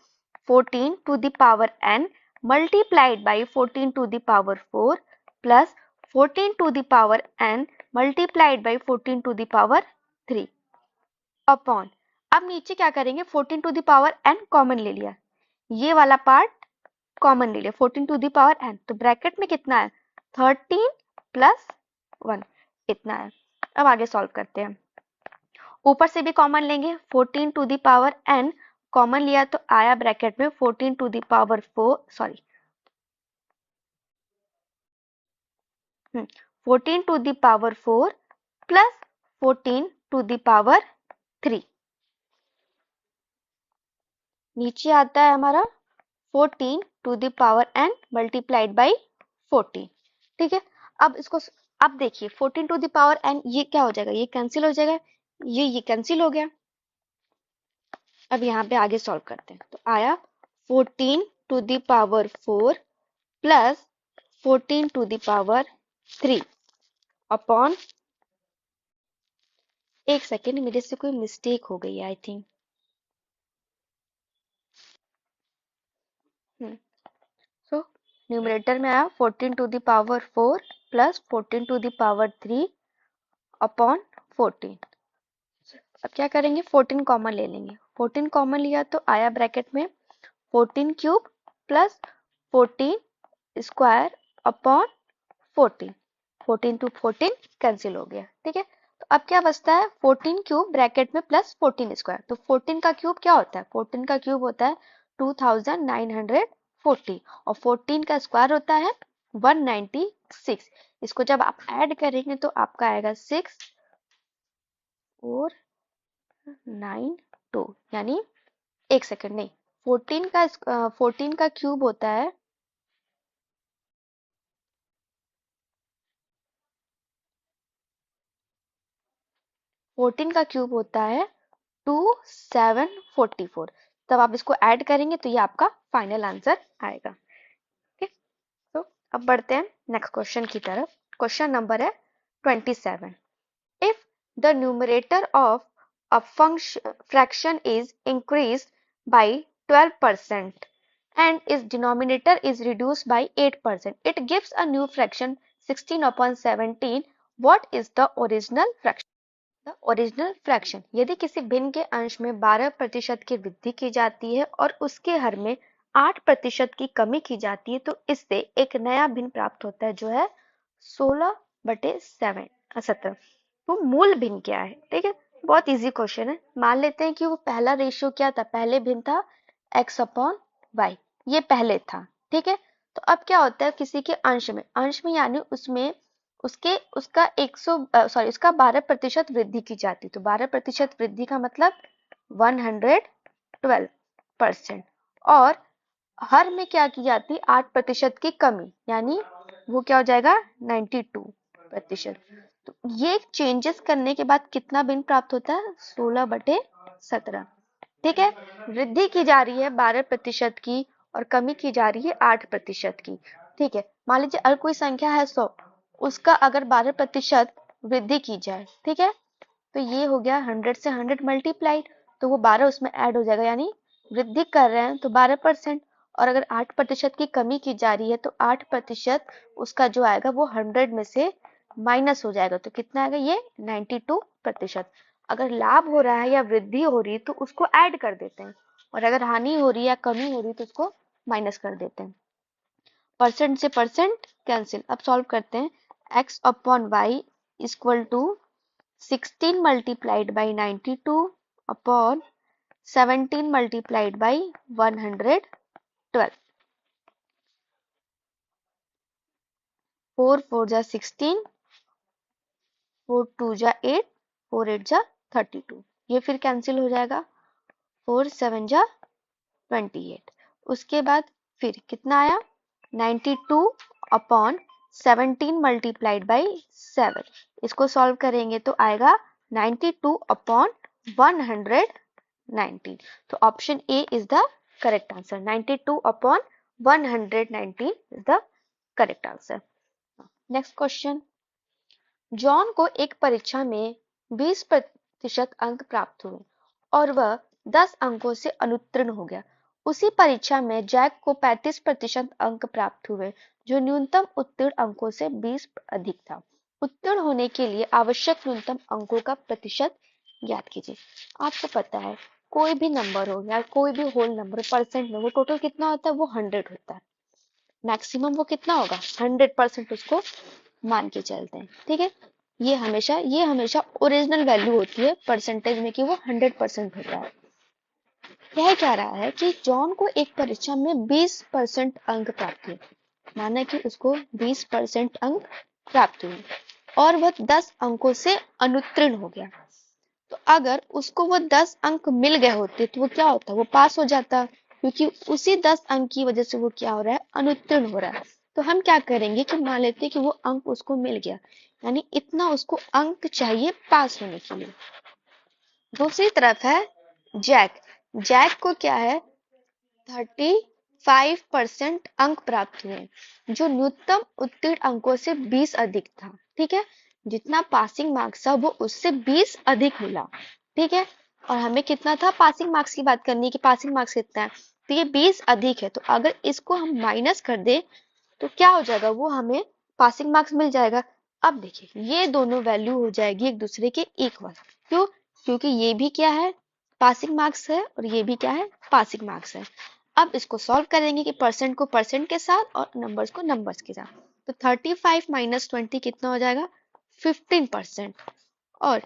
14 to the power n multiplied by 14 to the power 4 plus 14 to the power n multiplied by 14 to the power 3 upon, अब नीचे क्या करेंगे, 14 to the power n common ले लिया, ये वाला पार्ट कॉमन ले लिया 14 टू द पावर n, तो ब्रैकेट में कितना है 13 प्लस 1, इतना है। अब आगे सॉल्व करते हैं, ऊपर से भी कॉमन लेंगे 14 to the power n, common लिया तो आया ब्रैकेट में 14 to the power 4, sorry 14 to the power 4 plus 14 to the power 3, नीचे आता है हमारा 14 to the power n multiplied by 14। ठीक है, अब इसको अब देखिए 14 टू द पावर n ये क्या हो जाएगा, ये कैंसिल हो जाएगा, ये कैंसिल हो गया। अब यहाँ पे आगे सॉल्व करते हैं, तो आया 14 to the power 4 plus 14 to the power 3 upon, एक सेकेंड मेरे से कोई मिस्टेक हो गई आई थिंक। सो न्यूमरेटर में आया 14 to the power 4 plus 14 to the power 3 upon 14। अब क्या करेंगे, 14 कॉमन ले लेंगे, 14 कॉमन लिया तो आया ब्रैकेट में 14 cube plus 14 square upon 14। 14 to 14 cancel हो गया। ठीक है, तो अब क्या बचता है 14 क्यूब ब्रैकेट में प्लस 14 स्क्वायर। तो 14 का क्यूब क्या होता है, 14 का क्यूब होता है 2940 और 14 का स्क्वायर होता है 196। इसको जब आप ऐड करेंगे तो आपका आएगा 6492, यानी एक सेकंड नहीं, 14 का क्यूब होता है 2744। तब आप इसको ऐड करेंगे तो ये आपका फाइनल आंसर आएगा। ठीक, तो अब बढ़ते हैं नेक्स्ट क्वेश्चन की तरफ। क्वेश्चन नंबर है 27। If the numerator of a fraction is increased by 12% and its denominator is reduced by 8%, it gives a new fraction 16/17. What is the original fraction? The original fraction, यदि किसी भिन्न के अंश में 12% की वृद्धि की जाती है और उसके हर में 8% की कमी की जाती है तो इससे एक नया भिन्न प्राप्त होता है जो है 16/17। तो मूल भिन्न क्या है? ठीक है, बहुत इजी क्वेश्चन है। मान लेते हैं कि वो पहला रेशियो क्या था, पहले भिन्न था x/y, ये पहले था। ठीक है, तो अब क्या होता है किसी के अंश में यानी उसमें उसका 12% वृद्धि की जाती, तो 12% वृद्धि का मतलब 112%। और हर में क्या की जाती, 8% की कमी, यानी वो क्या हो जाएगा 92%। तो ये चेंजेस करने के बाद कितना भिन्न प्राप्त होता है 16/17। ठीक है, वृद्धि की जा रही है 12% की और कमी की जा रही है 8% की। ठीक है, मान लीजिए अगर कोई संख्या है 100, उसका अगर 12% वृद्धि की जाए, ठीक है, तो ये हो गया 100 से 100 मल्टीप्लाइड, तो वो 12 उसमें ऐड हो जाएगा, यानी वृद्धि कर रहे हैं तो 12%। और अगर 8% की कमी की जा रही है तो 8% उसका जो आएगा वो 100 में से माइनस हो जाएगा, तो कितना आएगा ये 92%। अगर लाभ हो रहा है या वृद्धि हो रही है तो उसको ऐड कर देते हैं, और अगर हानि हो रही है या कमी हो रही है तो उसको माइनस कर देते हैं। परसेंट से परसेंट कैंसिल। अब सॉल्व करते हैं, x/y equal to 16 multiplied by 92 upon 17 multiplied by 112। 4 4 जा 16, 4 2 जा 8, 4 8 जा 32, ये फिर कैंसिल हो जाएगा, 4 7 जा 28। उसके बाद फिर कितना आया 92 अपॉन 17 मल्टीप्लाइड बाई 7। इसको सॉल्व करेंगे तो आएगा 92 अपॉन 119। तो option A is the correct answer, 92 upon 119 is the correct answer. Next question, John को एक परीक्षा में 20% अंक प्राप्त हुए और वह 10 अंकों से अनुत्तीर्ण हो गया। उसी परीक्षा में जैक को 35% अंक प्राप्त हुए जो न्यूनतम उत्तीर्ण अंकों से 20 अधिक था। उत्तीर्ण होने के लिए आवश्यक न्यूनतम अंकों का प्रतिशत ज्ञात कीजिए। आपको पता है कोई भी नंबर हो या कोई भी होल नंबर परसेंट में वो टोटल कितना होता है, वो 100 होता है। मैक्सिमम वो कितना होगा 100% उसको मान के चलते हैं। ठीक है, ये हमेशा ओरिजिनल वैल्यू होती है परसेंटेज में कि वो 100% होता है। कह क्या रहा है कि जॉन को एक परीक्षा में 20% अंक प्राप्त हुए, माना कि उसको 20% अंक प्राप्त हुए और वह 10 अंकों से अनुत्तीर्ण हो गया। तो अगर उसको वो 10 अंक मिल गए होते तो वो क्या होता, वो पास हो जाता, क्योंकि उसी 10 अंक की वजह से वो क्या हो रहा है, अनुत्तीर्ण हो रहा है। तो हम क्या करेंगे कि मान लेते हैं कि वो अंक उसको मिल गया, यानी इतना उसको अंक चाहिए पास होने के लिए। दूसरी तरफ है जैक। जैक को क्या है, 35% अंक प्राप्त हुए, जो न्यूनतम उत्तीर्ण अंकों से 20 अधिक था। ठीक है, जितना पासिंग मार्क्स था वो उससे 20 अधिक मिला। ठीक है, और हमें कितना था, पासिंग मार्क्स की बात करनी है कि पासिंग मार्क्स कितना है, तो ये 20 अधिक है। तो अगर इसको हम माइनस कर दे तो क्या हो जाएगा, वो हमें पासिंग मार्क्स मिल जाएगा। अब देखिए ये दोनों वैल्यू हो जाएगी एक दूसरे के इक्वल। क्यों, क्योंकि ये भी क्या है, पासिंग मार्क्स है, और ये भी क्या है, पासिंग मार्क्स है। अब इसको सॉल्व करेंगे कि परसेंट को परसेंट के साथ और नंबर्स को नंबर्स के साथ। तो 35 माइनस 20 कितना हो जाएगा, 15%। और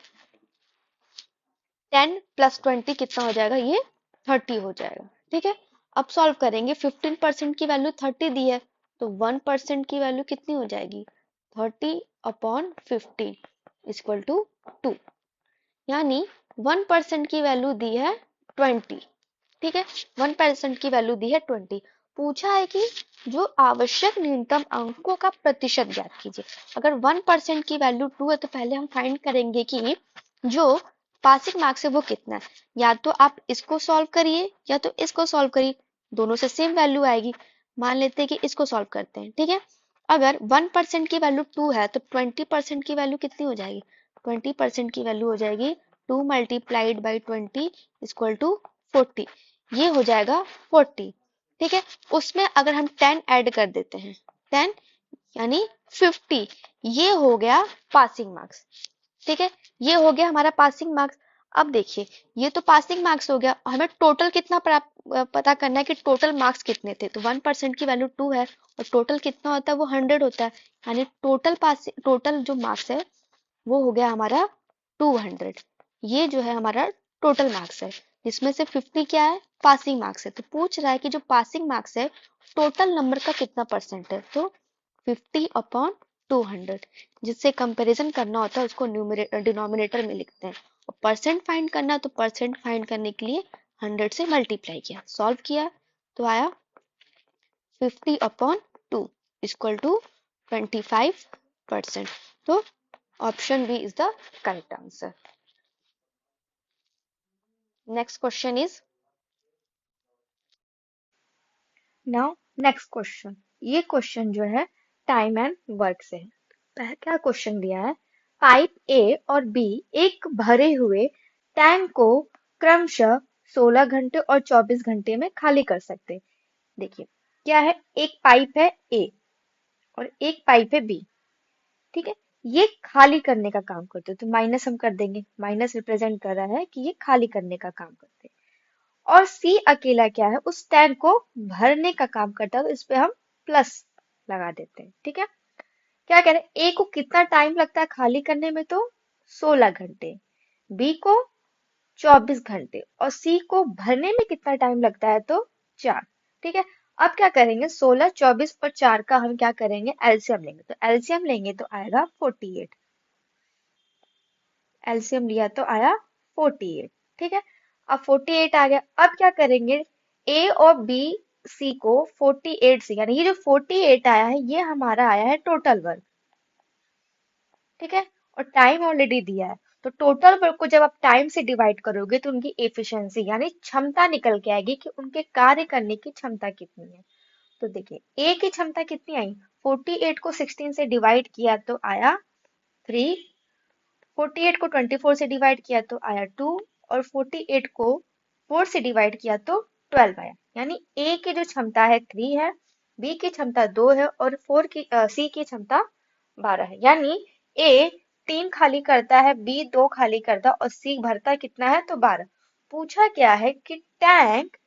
10 प्लस 20 कितना हो जाएगा, ये 30 हो जाएगा। ठीक है, अब सॉल्व करेंगे, 15% की वैल्यू 30 दी है, तो 1% की वैल्यू कितनी हो जाएगी, 30/15 इक्वल टू 2। यानी 1% की वैल्यू दी है 20। ठीक है, 1% की वैल्यू दी है 20। पूछा है कि जो आवश्यक न्यूनतम अंकों का प्रतिशत ज्ञात कीजिए। अगर 1% की वैल्यू 2 है तो पहले हम फाइंड करेंगे कि जो पासिंग मार्क्स है वो कितना है। या तो आप इसको सॉल्व करिए या तो इसको सॉल्व करिए, दोनों से सेम वैल्यू आएगी। मान लेते हैं कि इसको सॉल्व करते हैं। ठीक है, अगर 1% की वैल्यू 2 है तो 20% की वैल्यू कितनी हो जाएगी, 20% की वैल्यू हो जाएगी 2 मल्टीप्लाइड बाई 20 इक्वल टू 40। ये हो जाएगा 40। ठीक है, उसमें अगर हम 10 ऐड कर देते हैं, 10 यानी 50, ये हो गया पासिंग मार्क्स। ठीक है, ये हो गया हमारा पासिंग मार्क्स। अब देखिए ये तो पासिंग मार्क्स हो गया, हमें टोटल कितना पता करना है कि टोटल मार्क्स कितने थे। तो 1% की वैल्यू 2 है और टोटल कितना होता है, वो 100 होता है। यानी टोटल जो मार्क्स है वो हो गया हमारा 200। ये जो है हमारा टोटल मार्क्स है, जिसमें से 50 क्या है, पासिंग मार्क्स है। तो पूछ रहा है कि जो पासिंग मार्क्स है टोटल नंबर का कितना परसेंट है, तो 50/200। जिससे कंपैरिजन करना होता है उसको डिनोमिनेटर में लिखते हैं, और परसेंट फाइंड करना है तो परसेंट फाइंड करने के लिए 100 से मल्टीप्लाई किया, सॉल्व किया तो आया 50/2 इक्वल टू 25%। तो option B is the correct answer. Next question is, now next question. ये क्वेश्चन जो है टाइम एंड वर्क से है। क्या क्वेश्चन दिया है, पाइप ए और बी एक भरे हुए टैंक को क्रमशः 16 घंटे और 24 घंटे में खाली कर सकते हैं। देखिए क्या है, एक पाइप है ए और एक पाइप है बी। ठीक है, ये खाली करने का काम करते हैं, तो माइनस हम कर देंगे, माइनस रिप्रेजेंट कर रहा है कि ये खाली करने का काम करते हैं। और सी अकेला क्या है, उस टैंक को भरने का काम करता है, तो इस पे हम प्लस लगा देते हैं। ठीक है, क्या कह रहे हैं, ए को कितना टाइम लगता है खाली करने में, तो 16 घंटे, बी को 24 घंटे और सी को भरने में कितना टाइम लगता है, तो 4। ठीक है, अब क्या करेंगे, 16, 24 और 4 का हम क्या करेंगे, एलसीएम लेंगे। तो एलसीएम लेंगे तो आएगा 48। एलसीएम लिया तो आया 48। ठीक है, अब 48 आ गया। अब क्या करेंगे, ए और बी सी को 48 से, यानी ये जो 48 आया है ये हमारा आया है टोटल वर्क। ठीक है, और टाइम ऑलरेडी दिया है, तो टोटल वर्क को जब आप टाइम से डिवाइड करोगे तो उनकी एफिशिएंसी यानी क्षमता निकल के आएगी कि उनके कार्य करने की क्षमता कितनी है। तो देखिए ए की क्षमता कितनी आई, 48 को 16 से डिवाइड किया तो आया 3, 48 को 24 से डिवाइड किया तो आया 2, और 48 को 4 से डिवाइड किया तो 12 आया। यानी ए की जो क्षमता है 3 है, बी की क्षमता 2 है और सी की क्षमता 12 है। यानी ए 3 खाली करता है, बी 2 खाली करता है और सी भरता कितना है, तो 12। पूछा क्या है कि टैंक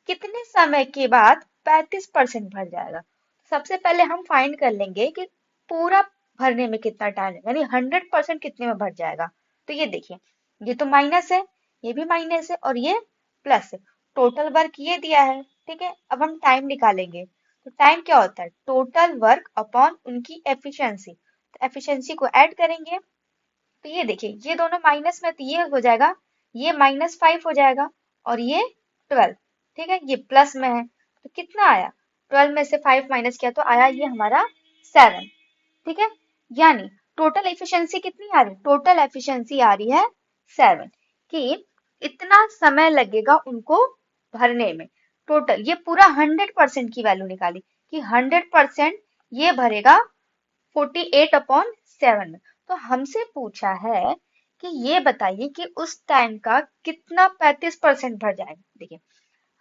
कितने समय के बाद 35% भर जाएगा। सबसे पहले हम फाइंड कर लेंगे कि पूरा भरने में कितना टाइम लगेगा, यानी 100% कितने में भर जाएगा। तो ये देखिए, ये तो माइनस है, ये भी माइनस है और ये प्लस है। टोटल वर्क ये दिया है। ठीक है, अब हम टाइम निकालेंगे। तो टाइम क्या होता है, टोटल वर्क अपॉन उनकी एफिशिएंसी। तो एफिशिएंसी को ऐड करेंगे, तो ये देखिए ये दोनों माइनस में, तो ये हो जाएगा, ये -5 हो जाएगा और ये 12, ठीक है, ये प्लस में है, तो कितना आया, 12 में से 5 माइनस किया तो आया ये हमारा 7, ठीक है। यानी टोटल एफिशिएंसी कितनी आ रही है, टोटल एफिशिएंसी आ रही है 7, कि इतना समय लगेगा उनको भरने में। टोटल ये पूरा 100% की वैल्यू निकाली कि 100% ये भरेगा 48/7 में। तो हमसे पूछा है कि ये बताइए कि उस टाइम का कितना 35% भर जाएगा। देखिए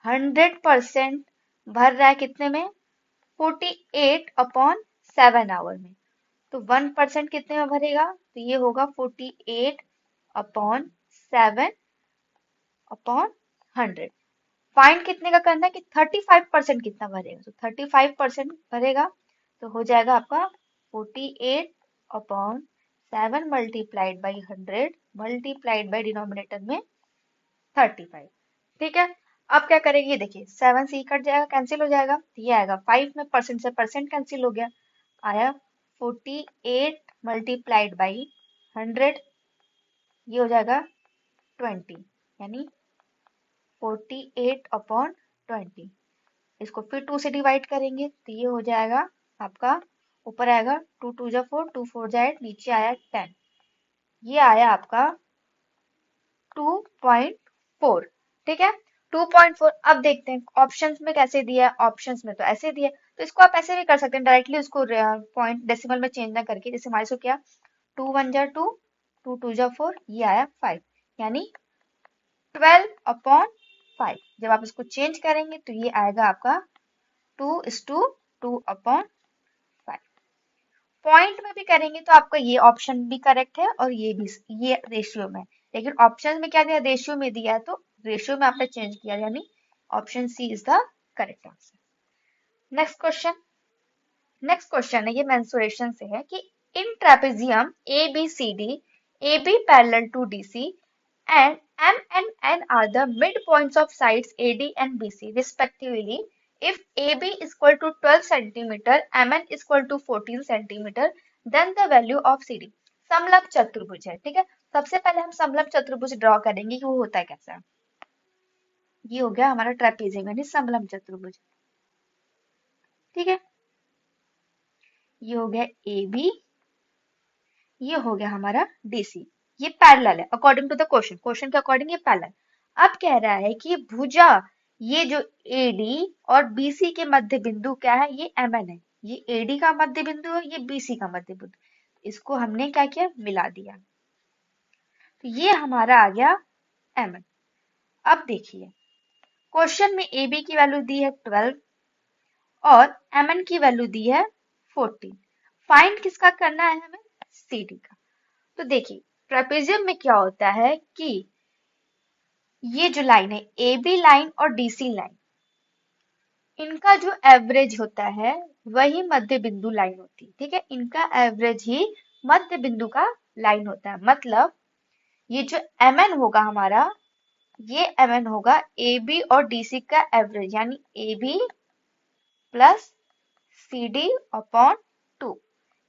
100% भर रहा है कितने में, 48/7 आवर में। तो 1% कितने में भरेगा, तो ये होगा 48/7/100। फाइंड कितने का करना है कि 35% कितना भरेगा, तो 35% भरेगा तो हो जाएगा आपका 48/7 multiplied by 100 multiplied by denominator में 35, ठीक है। अब क्या करेंगे, ये देखिए 7 से कट जाएगा, कैंसिल हो जाएगा, तो ये आएगा 5 में परसेंट से परसेंट कैंसिल हो गया, आया 48 मल्टीप्लाइड बाई 100, ये हो जाएगा 20, यानी 48/20। इसको फिर 2 से डिवाइड करेंगे तो ये हो जाएगा आपका, ऊपर आएगा 2 2 जा 4, 2 4 जा 8, नीचे आया 10, ये आया आपका 2.4, ठीक है। 2.4। अब देखते हैं ऑप्शंस में कैसे दिया है, ऑप्शंस में तो ऐसे दिया है, तो इसको आप ऐसे भी कर सकते हैं डायरेक्टली, उसको पॉइंट डेसिमल में चेंज ना करके, जैसे हमारे को क्या 2 1 जा 2, 2 2 जा 4, ये आया 5, यानी 12/5। जब आप इसको चेंज करेंगे तो ये आएगा आपका 2:2/5। पॉइंट में भी करेंगे तो आपका ये ऑप्शन भी करेक्ट है और ये भी, ये रेशियो में, लेकिन ऑप्शन में क्या दिया, रेशियो में दिया है, तो रेशियो में आपने चेंज किया, यानी option C is the correct answer. Next question है, ये मेंसुरेशन से है कि in trapezium A B C D, A B parallel to D C and M and N are the midpoints of sides AD and BC respectively. If AB is equal to 12 centimeter, MN is equal to 14 centimeter, then the value of CD. समलंब चतुर्भुज है, ठीक है। सबसे पहले हम समलंब चतुर्भुज draw करेंगे कि वो होता है कैसा। ये हो गया हमारा ट्रेपेजियम यानी समलंब चतुर्भुज, ठीक है। ये हो गया AB, ये हो गया हमारा DC, ये पैरेलल है अकॉर्डिंग टू द क्वेश्चन के अकॉर्डिंग ये पैरेलल। अब कह रहा है कि भुजा, ये जो AD और BC के मध्य बिंदु क्या है, ये MN है, ये AD का मध्य बिंदु है, ये BC का मध्य बिंदु, इसको हमने क्या किया, मिला दिया, तो ये हमारा आ गया MN। अब देखिए क्वेश्चन में AB की वैल्यू दी है 12 और MN की वैल्यू दी है 14। फाइंड किसका करना है हमें, CD का। तो देखिए ट्रेपेजियम में क्या होता है कि ये जो लाइन है AB लाइन और DC लाइन, इनका जो एवरेज होता है वही मध्य बिंदु लाइन होती है, ठीक है। इनका एवरेज ही मध्य बिंदु का लाइन होता है, मतलब ये जो MN होगा हमारा, ये MN होगा AB और DC का एवरेज, यानी AB प्लस CD अपॉन 2।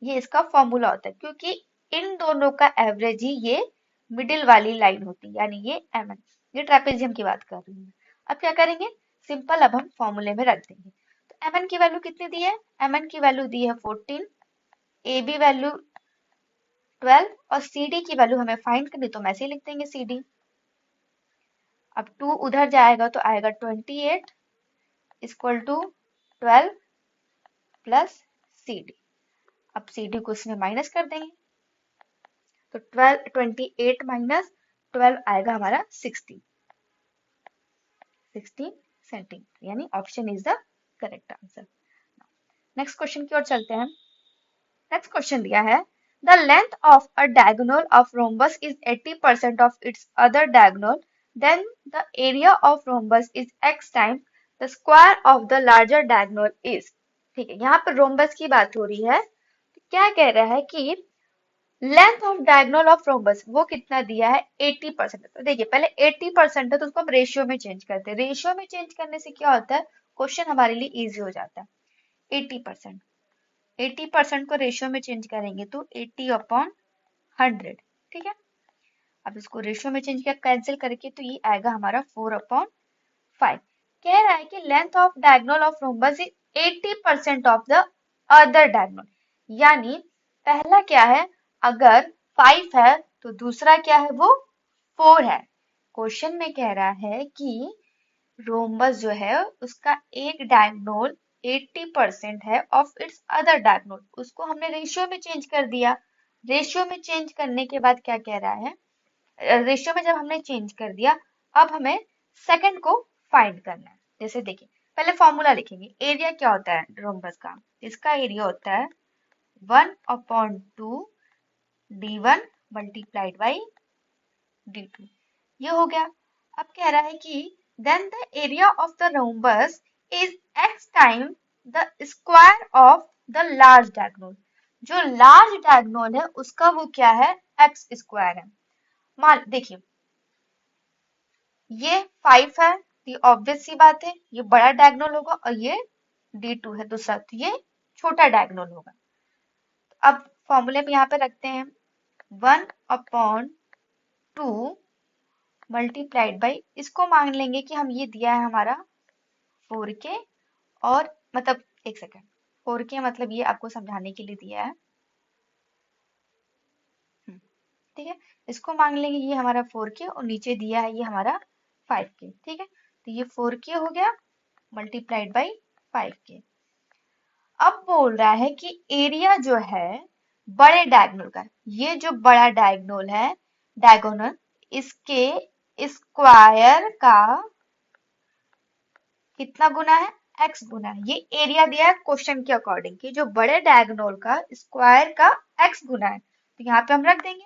ये इसका फॉर्मूला होता है, क्योंकि इन दोनों का एवरेज ही ये मिडिल वाली लाइन होती है, यानी ये MN। ये ट्रेपेजियम की बात कर रही हूँ। अब क्या करेंगे, सिंपल, अब हम फॉर्मूले में रख देंगे। तो MN की वैल्यू कितनी दी है, MN की वैल्यू दी है 14, AB वैल्यू 12 और CD की वैल्यू हमें फाइंड करनी, तो हम ऐसे ही लिख देंगे CD। अब 2 उधर जाएगा तो आएगा 28 इक्वल टू 12 प्लस CD। अब CD को इसमें माइनस कर देंगे, तो 28 माइनस 12 आएगा हमारा 16 सेंटीमीटर, यानी option is the correct answer. Next question की ओर चलते हैं। नेक्स्ट क्वेश्चन दिया है, the length of a diagonal of rhombus is 80% of its other diagonal, then the area of rhombus is x times the square of the larger diagonal is. ठीक है, यहाँ पर रोम्बस की बात हो रही है, तो क्या कह रहा है कि length of diagonal of rhombus वो कितना दिया है 80%। तो देखिए पहले 80% है तो उसको हम रेशियो में चेंज करते हैं, रेशियो में चेंज करने से क्या होता है, क्वेश्चन हमारे लिए इजी हो जाता है। 80% को रेशियो में चेंज करेंगे तो 80/100, ठीक है। अब इसको रेशियो में चेंज किया कैंसिल करके तो ये आएगा हमारा 4/5। कह रहा है कि length of diagonal of rhombus is 80% of the other diagonal, यानी पहला क्या है, अगर 5 है तो दूसरा क्या है, वो 4 है। क्वेश्चन में कह रहा है कि रोम्बस जो है उसका एक डायगोनल 80% है ऑफ इट्स अदर डायगोनल, उसको हमने रेशियो में चेंज कर दिया। रेशियो में चेंज करने के बाद क्या कह रहा है, रेशियो में जब हमने चेंज कर दिया, अब हमें सेकंड को फाइंड करना है। जैसे देखिए, पहले फॉर्मूला लिखेंगे। एरिया क्या होता है रोम्बस का, इसका एरिया होता है 1/2 d1 मल्टीप्लाइड बाई d2, ये हो गया। अब कह रहा है कि then the area of the rhombus is x time the square of the large diagonal, जो लार्ज डायगोनल है उसका वो क्या है, x स्क्वायर है। मान देखिए ये 5 है, ये ऑब्वियस सी बात है, ये बड़ा डायगोनल होगा, और ये d2 है दूसरा, तो ये छोटा डायगोनल होगा। अब फॉर्मूले में यहाँ पे रखते हैं 1/2 मल्टीप्लाइड बाई, इसको मान लेंगे कि हम ये दिया है हमारा 4k, और मतलब एक सेकेंड, 4k मतलब ये आपको समझाने के लिए दिया है, ठीक है। इसको मान लेंगे ये हमारा 4k, और नीचे दिया है ये हमारा 5k, ठीक है। तो ये 4k हो गया मल्टीप्लाइड बाई 5k। अब बोल रहा है कि एरिया जो है बड़े डायगोनल का, ये जो बड़ा डायगोनल इसके स्क्वायर का कितना गुना है, x गुना है। ये एरिया दिया है क्वेश्चन के अकॉर्डिंग कि जो बड़े डायगोनल का स्क्वायर का x गुना है, तो यहाँ पे हम रख देंगे,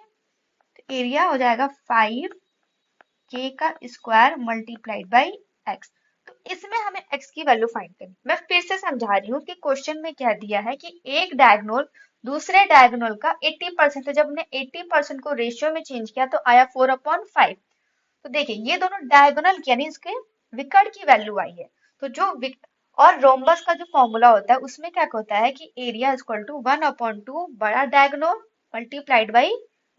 तो एरिया हो जाएगा 5k का स्क्वायर मल्टीप्लाइड बाई x। तो इसमें हमें x की वैल्यू फाइंड करनी। मैं फिर से समझा रही हूँ कि क्वेश्चन में क्या दिया है कि एक डायगोनल दूसरे डायगोनल का 80% है, जब हमने 80% को रेशियो में चेंज किया तो आया 4/5। तो देखिए ये दोनों डायगोनल यानी इसके विकर्ण की वैल्यू आई है। तो जो और रोम्बस का जो फॉर्मूला होता है उसमें क्या होता है कि एरिया इक्वल टू 1/2 बड़ा डायगोनल मल्टीप्लाइड बाई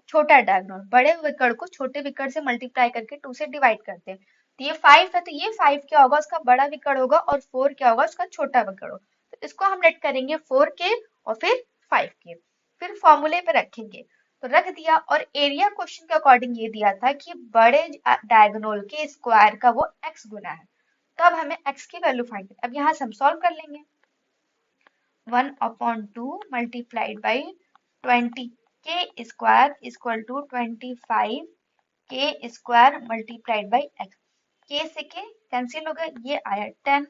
छोटा डायगोनल, बड़े विकर्ण को छोटे विकर्ण से मल्टीप्लाई करके 2 से डिवाइड करते हैं। तो ये 5 है, तो ये 5 क्या होगा, उसका बड़ा विकर्ण होगा, और 4 क्या होगा, उसका छोटा विकर्ण होगा। तो इसको हम लेट करेंगे 4k और फिर 5k, फिर फॉर्मूले पे रखेंगे, तो रख दिया। और एरिया क्वेश्चन के अकॉर्डिंग ये दिया था कि बड़े डायगोनल के स्क्वायर का वो x गुना है, तो अब हमें x की वैल्यू फाइंड करनी। अब यहाँ से हम सॉल्व कर लेंगे, 1/2 multiplied by 20k square equal to 25k square multiplied by x। k से k कैंसिल हो गया, ये आया 10,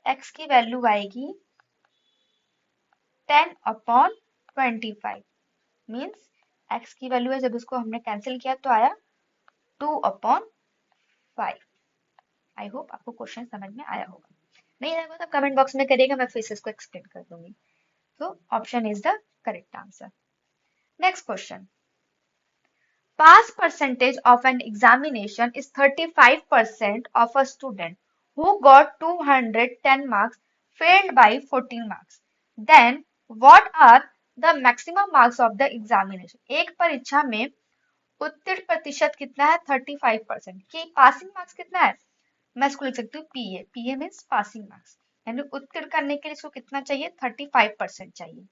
x की वैल्यू आएगी 10/25, मीन्स x की वैल्यू है, जब इसको हमने कैंसिल किया तो आया 2/5। आई होप आपको क्वेश्चन समझ में आया होगा, नहीं आएगा तो कमेंट बॉक्स में करिएगा, मैं फिर से इसको एक्सप्लेन कर दूंगी। तो option is the correct answer. Next question, pass percentage of an examination is 35% of a student who got 210 marks failed by 14 marks. Then what are the maximum marks of the examination? एक परीक्षा में उत्तीर्ण प्रतिशत कितना है, 35%। कि passing marks कितना है, मैं इसको लिख सकती हूँ पीए, पीए मीन्स पासिंग मार्क्स, यानी उत्तीर्ण करने के लिए इसको कितना चाहिए, 35% चाहिए।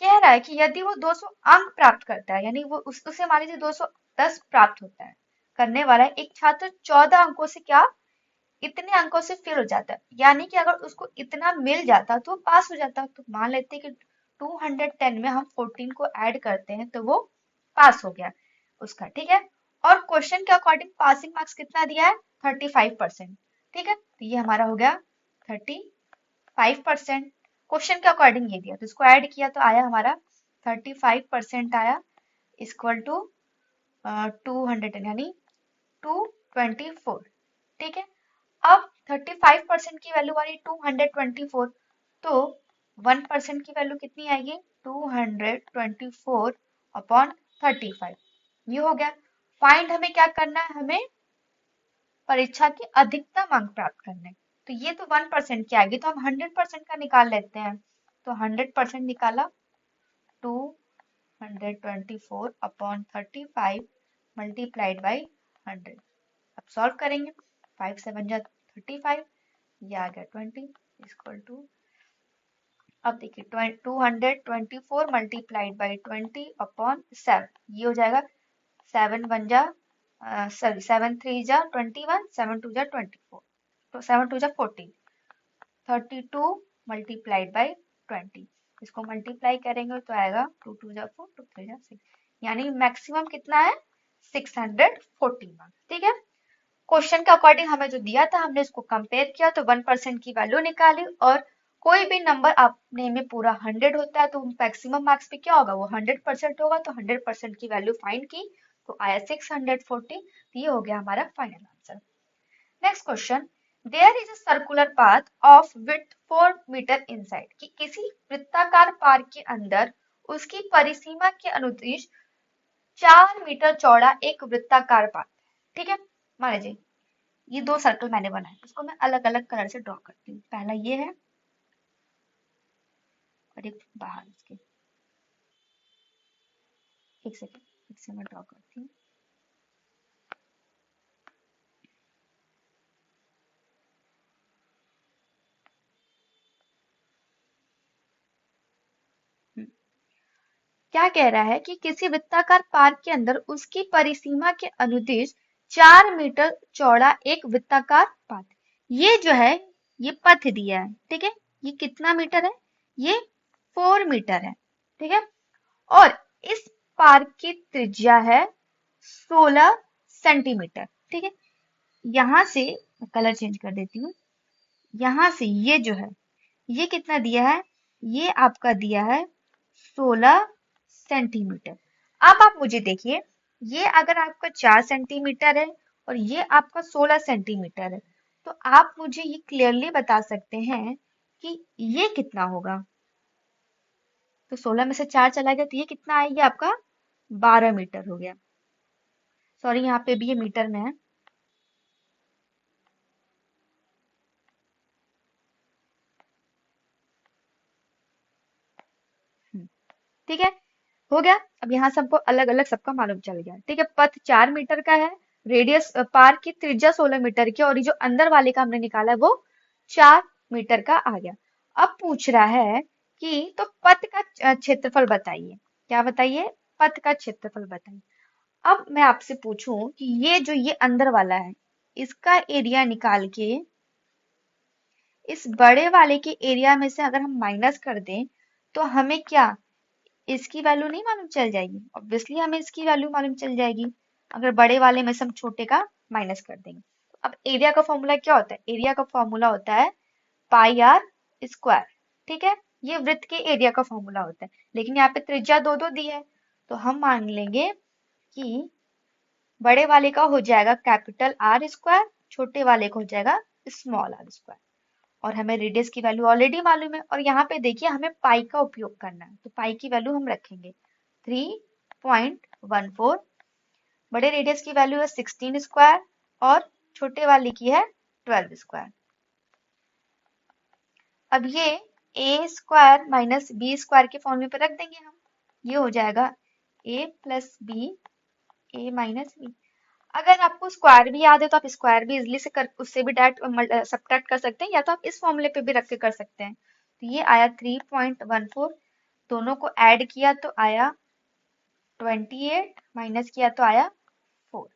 कह रहा है कि यदि वो 200 अंक प्राप्त करता है, यानी वो उसे मान लीजिए 210 प्राप्त होता है करने वाला है, एक छात्र 14 अंकों से क्या, इतने अंकों से फेल हो जाता है, यानी कि अगर उसको इतना मिल जाता तो वो पास हो जाता। तो मान लेते हैं कि 210 में हम 14 को ऐड करते हैं तो वो पास हो गया उसका, ठीक है। और क्वेश्चन के अकॉर्डिंग पासिंग मार्क्स कितना दिया है, 35%, ठीक है। तो ये हमारा हो गया 35%, क्वेश्चन के अकॉर्डिंग ये दिया, तो इसको ऐड किया तो आया हमारा 35% आया इक्वल टू 200 यानी 224, ठीक है। अब 35% की वैल्यू आ रही 224, तो 1% की वैल्यू कितनी आएगी, 224/35, ये हो गया। फाइंड हमें क्या करना है, हमें परीक्षा के अधिकतम अंक प्राप्त करने, तो ये तो 1% की आएगी, तो हम 100% का निकाल लेते हैं। तो 100% निकाला 124 अपॉन 35 मल्टीप्लाइड बाई 100। अब सॉल्व करेंगे, 5 7 जा 35, ये आ गया 20 इक्वल टू, अब देखिए 224 मल्टीप्लाइड बाई 20 अपॉन 7, ये हो जाएगा 7 1 जा 7 3 जा 21, 7 2 जा 24, तो 7 2 जा 40, 32 मल्टीप्लाइड बाई 20, इसको मल्टीप्लाई करेंगे तो आएगा 2 2 जा 4, 2 3 जा 6, यानी मैक्सिमम कितना है 640 मार्क्स। ठीक है, क्वेश्चन के अकॉर्डिंग हमें जो दिया था हमने इसको कंपेयर किया तो 1% की वैल्यू निकाली, और कोई भी नंबर आपने में पूरा 100 होता है तो मैक्सिमम मार्क्स पे क्या होगा, वो 100% होगा, तो 100% की वैल्यू फाइंड की तो आया 640, ये हो गया हमारा final answer. Next question, there is a circular path of width 4 metre inside, कि किसी वृत्ताकार पार्क के अंदर उसकी परिसीमा के अनुदिश 4 मीटर चौड़ा एक वृत्ताकार पाथ। ठीक है, मान लीजिए ये दो सर्कल मैंने बनाए, इसको मैं अलग अलग कलर से ड्रॉ करती हूँ, पहला ये है और एक बाहर इसके, एक सेकेंड इससे मैं ड्रॉ करती हूँ। क्या कह रहा है कि किसी वृत्ताकार पार्क के अंदर उसकी परिसीमा के अनुदिश 4 मीटर चौड़ा एक वृत्ताकार पाथ, ये जो है ये पथ दिया है। ठीक है, ये कितना मीटर है, ये 4 मीटर है। ठीक है, और इस पार्क की त्रिज्या है 16 सेंटीमीटर। ठीक है, यहां से कलर चेंज कर देती हूँ, यहां से ये जो है ये कितना दिया है, ये आपका दिया है 16 सेंटीमीटर। अब आप मुझे देखिए, ये अगर आपका 4 सेंटीमीटर है और ये आपका 16 सेंटीमीटर है, तो आप मुझे ये क्लियरली बता सकते हैं कि ये कितना होगा। तो 16 में से 4 चला गया तो ये कितना आएगा, आपका 12 मीटर हो गया। सॉरी, यहाँ पे भी ये मीटर में है। ठीक है, हो गया। अब यहाँ सबको अलग अलग सबका मालूम चल गया। ठीक है, पथ 4 मीटर का है, रेडियस पार्क की त्रिज्या 16 मीटर की, और ये जो अंदर वाले का हमने निकाला है वो 4 मीटर का आ गया। अब पूछ रहा है कि तो पथ का क्षेत्रफल बताइए। क्या बताइए, पथ का क्षेत्रफल बताइए। अब मैं आपसे पूछूं कि ये जो ये अंदर वाला है इसका एरिया निकाल के इस बड़े वाले के एरिया में से अगर हम माइनस कर दें तो हमें क्या इसकी वैल्यू नहीं मालूम चल जाएगी? ऑब्वियसली हमें इसकी वैल्यू मालूम चल जाएगी अगर बड़े वाले में से हम छोटे का माइनस कर देंगे। अब एरिया का फॉर्मूला क्या होता है, एरिया का फॉर्मूला होता है पाई आर स्क्वायर। ठीक है, ये वृत्त के एरिया का फॉर्मूला होता है, लेकिन यहाँ पे त्रिज्या दो दो दी है तो हम मान लेंगे कि बड़े वाले का हो जाएगा कैपिटल आर स्क्वायर, छोटे वाले का हो जाएगा स्मॉल आर स्क्वायर। और हमें रेडियस की वैल्यू ऑलरेडी मालूम है, और यहाँ पे देखिए हमें पाई का उपयोग करना है, तो पाई की वैल्यू हम रखेंगे 3.14। बड़े रेडियस की वैल्यू है 16 स्क्वायर और छोटे वाले की है 12 स्क्वायर। अब ये ए स्क्वायर माइनस बी स्क्वायर के फॉर्मूले पे रख देंगे हम, ये हो जाएगा ए प्लस बी, ए माइनस बी। अगर आपको स्क्वायर भी याद है तो आप स्क्वायर भी इजिली से कर उससे भी डायरेक्ट सब्ट्रैक्ट कर सकते हैं, या तो आप इस फॉर्मूले पे भी रख के कर सकते हैं। तो ये आया 3.14, दोनों को ऐड किया तो आया 28, माइनस किया तो आया 4।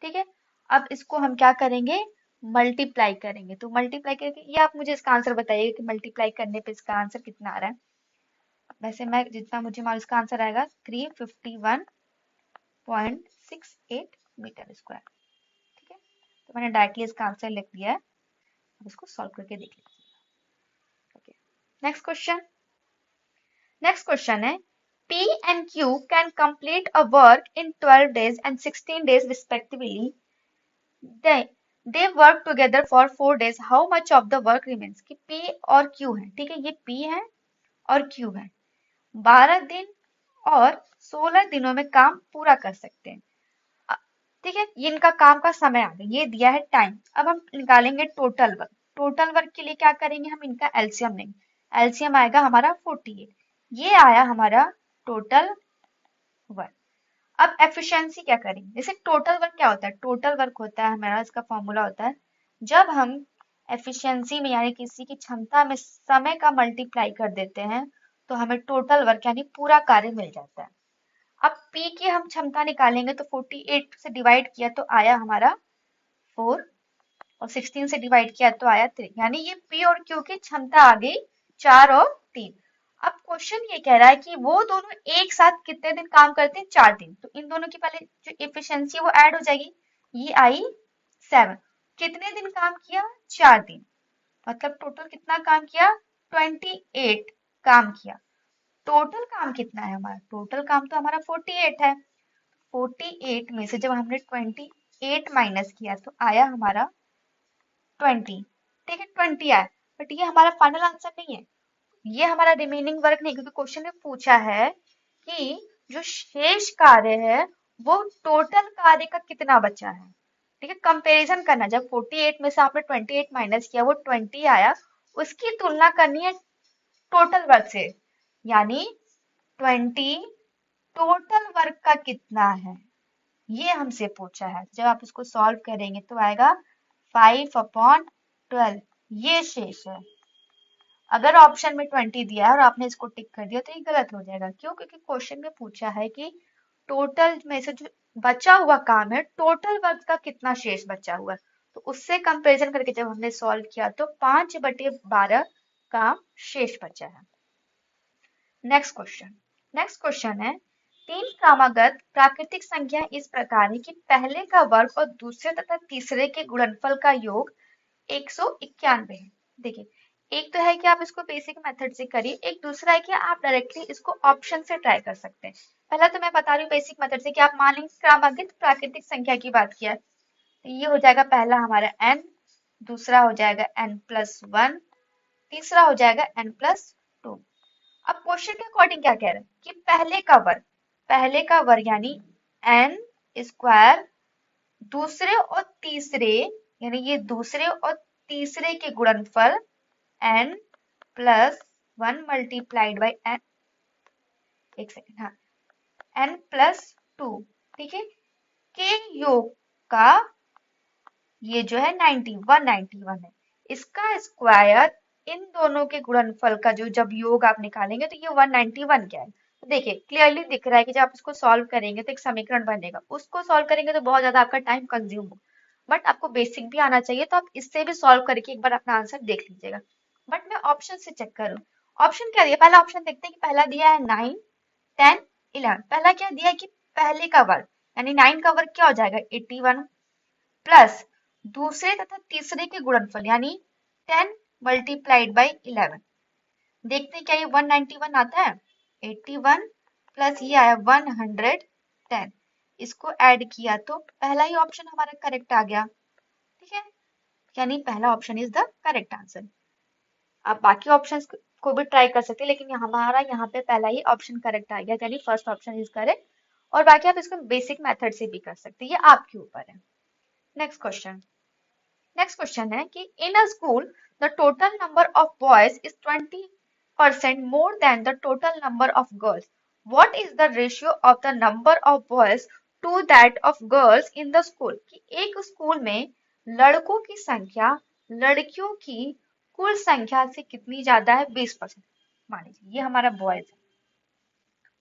ठीक है, अब इसको हम क्या करेंगे, मल्टीप्लाई करेंगे। तो मल्टीप्लाई करके ये आप मुझे इसका आंसर बताइए कि मल्टीप्लाई करने पे इसका आंसर कितना आ रहा है। वैसे मैं जितना मुझे मालूम इसका आंसर आएगा 351.68 मीटर स्क्वायर। ठीक है, तो मैंने डायरेक्टली इसका आंसर लिख दिया है, अब इसको सॉल्व करके देख लीजिए। Okay, next question. Next question है P and Q can complete a work in 12 days and 16 days respectively. They work together for 4 days. How much of the work remains? कि P और Q है। ठीक है, ये P है और Q है, 12 दिन और 16 दिनों में काम पूरा कर सकते हैं। ठीक है, ये इनका काम का समय आ गया, ये दिया है टाइम। अब हम निकालेंगे टोटल वर्क। टोटल वर्क के लिए क्या करेंगे, हम इनका एलसीएम लेंगे। एलसीएम आएगा हमारा 48, ये आया हमारा टोटल 1। अब एफिशिएंसी क्या करेंगे, जैसे टोटल वर्क क्या होता है, टोटल वर्क होता है हमारा, इसका फॉर्मूला होता है जब हम एफिशिएंसी में यानी किसी की क्षमता में समय का मल्टीप्लाई कर देते हैं तो हमें टोटल वर्क यानी पूरा कार्य मिल जाता है। अब P की हम क्षमता निकालेंगे तो 48 से डिवाइड किया तो आया हमारा 4 और 16 से डिवाइड किया तो आया 3, यानी ये P और Q की क्षमता आ गई 4 और 3। अब क्वेश्चन ये कह रहा है कि वो दोनों एक साथ कितने दिन काम करते हैं, 4 दिन। तो इन दोनों की पहले जो एफिशिएंसी है वो ऐड हो जाएगी, ये आई 7। कितने दिन काम किया, 4 दिन, मतलब टोटल कितना काम किया, 28 काम किया। टोटल काम कितना है हमारा, टोटल काम तो हमारा 48 है। 48 में से जब हमने 28 माइनस किया तो आया हमारा 20, ठीक है 20 आया, बट ये हमारा फाइनल आंसर नहीं है, ये हमारा रिमेनिंग वर्क नहीं, क्योंकि क्वेश्चन में पूछा है कि जो शेष कार्य है वो टोटल कार्य का कितना बचा है, ठीक है। कंपैरिजन करना, जब 48 में से आपने 28 माइनस किया वो 20 आया, उसकी तुलना करनी है टोटल वर्क से, यानी 20 टोटल वर्क का कितना है, ये हमसे पूछा है। जब आप इसको सॉल्व करेंगे तो आएगा 5/12, ये शेष है। अगर ऑप्शन में 20 दिया है और आपने इसको टिक कर दिया तो ये गलत हो जाएगा, क्यों, क्योंकि क्वेश्चन में पूछा है कि टोटल में से जो बचा हुआ काम है टोटल वर्क का कितना शेष बचा हुआ है, तो उससे कंपैरिजन करके जब हमने सॉल्व किया तो 5/12 काम शेष बचा है। नेक्स्ट क्वेश्चन है, तीन क्रमागत प्राकृतिक संख्या इस प्रकार है कि पहले का वर्ग और दूसरे तथा तीसरे के गुणनफल का योग 191 है। देखिए, एक तो है कि आप इसको बेसिक मेथड से करिए, एक दूसरा है कि आप डायरेक्टली इसको ऑप्शन से ट्राई कर सकते हैं। पहला तो मैं बता रही हूँ बेसिक मेथड से कि आप मान लीजिए क्रमागत प्राकृतिक संख्या की बात किया तो ये हो जाएगा पहला हमारा n, दूसरा हो जाएगा n+1, तीसरा हो जाएगा n+2। अब क्वेश्चन के अकॉर्डिंग क्या कह रहे हैं कि पहले का वर्ग यानी n स्क्वायर, दूसरे और तीसरे यानी ये दूसरे और तीसरे के गुणनफल n+1 मल्टीप्लाइड बाई n, एक सेकेंड, हाँ, n+2, ठीक है, के योग का ये जो है 191 है, इसका स्क्वायर इन दोनों के गुणनफल का जो जब योग आप निकालेंगे तो ये 191 क्या है, तो देखिए क्लियरली दिख रहा है कि जब आप इसको सॉल्व करेंगे तो एक समीकरण बनेगा, उसको सॉल्व करेंगे तो बहुत ज्यादा आपका टाइम कंज्यूम होगा, बट आपको बेसिक भी आना चाहिए तो आप इससे भी सॉल्व करके एक बार अपना आंसर देख लीजिएगा। बट मैं ऑप्शन से चेक करूँ, ऑप्शन क्या दिया, पहला ऑप्शन देखते हैं कि पहला दिया है 9, 10, 11। पहला क्या दिया है कि पहले का वर्ग यानी 9 का वर्ग क्या हो जाएगा 81 प्लस दूसरे तथा तीसरे के गुणनफल यानी 10 मल्टीप्लाइड बाई 11। देखते हैं क्या ये 191 आता है, 81 प्लस ये आया 110, इसको ऐड किया तो पहला ही ऑप्शन हमारा करेक्ट आ गया, ठीक है, यानी पहला option is the correct answer. आप बाकी ऑप्शंस को भी ट्राई कर सकते हैं, लेकिन हमारा यहाँ पे पहला ही ऑप्शन करेक्ट आ गया, यानी फर्स्ट ऑप्शन इज करेक्ट। और बाकी आप इसको बेसिक मेथड से भी कर सकते हैं, ये आपके ऊपर है। नेक्स्ट क्वेश्चन है कि in a school the total number of boys is 20% more than the total number of girls, what is the ratio of the number of boys to that of girls in the school, कि एक school में लड़कों की संख्या लड़कियों की कुल संख्या से कितनी ज्यादा है, 20%। मान लीजिए ये हमारा बॉयज है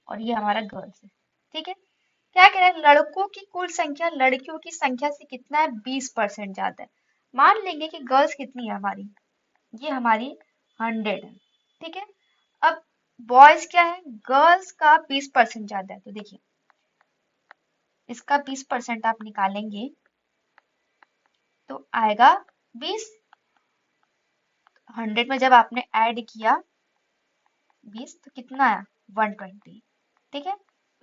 और ये हमारा गर्ल्स है, ठीक है, क्या कह रहे हैं, लड़कों की कुल संख्या लड़कियों की संख्या से कितना है, 20% ज्यादा है। मान लेंगे कि गर्ल्स कितनी है हमारी, ये हमारी 100 है, ठीक है। अब बॉयज क्या है, गर्ल्स का 20% ज्यादा है, तो देखिए इसका 20% आप निकालेंगे तो आएगा 20, 100 में जब आपने ऐड किया 20 तो कितना आया 120, ठीक है,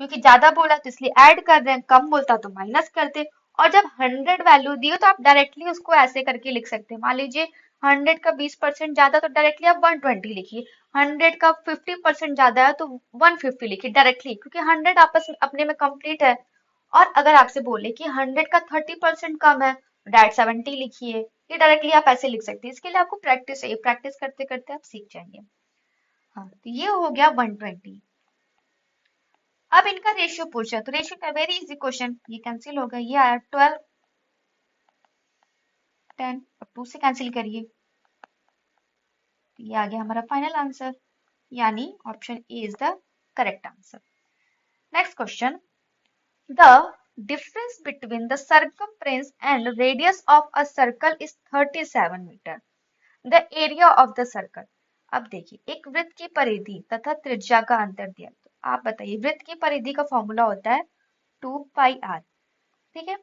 क्योंकि ज्यादा बोला तो इसलिए ऐड कर रहे हैं, कम बोलता तो माइनस करते। और जब 100 वैल्यू दी हो तो आप डायरेक्टली उसको ऐसे करके लिख सकते हैं, मान लीजिए 100 का 20% ज्यादा तो डायरेक्टली आप 120 लिखिए, 100 का 50% ज्यादा है तो 150 लिखिए डायरेक्टली, क्योंकि 100 आपस में अपने में कंप्लीट है। और अगर आपसे बोले कि 100 का 30% कम है डायरेक्ट 70 लिखिए, ये डायरेक्टली आप ऐसे लिख सकते हैं। इसके लिए आपको प्रैक्टिस चाहिए, प्रैक्टिस करते करते आप सीख जाएंगे। हाँ, तो ये हो गया 120। अब इनका रेशियो पूछा, तो रेशियो का वेरी इजी क्वेश्चन, ये कैंसिल होगा, ये आया 12 10, अब 2 से कैंसिल करिए, ये आ गया हमारा फाइनल आंसर, यानी option A is the correct answer. Next question, the difference between the circumference and radius of a circle is 37 meter. The area of the circle. अब देखिए, एक वृत्त की परिधि तथा त्रिज्या का अंतर दिया, तो आप बताइए, वृत्त की परिधि का फॉर्मूला होता है 2 पाई r, ठीक है,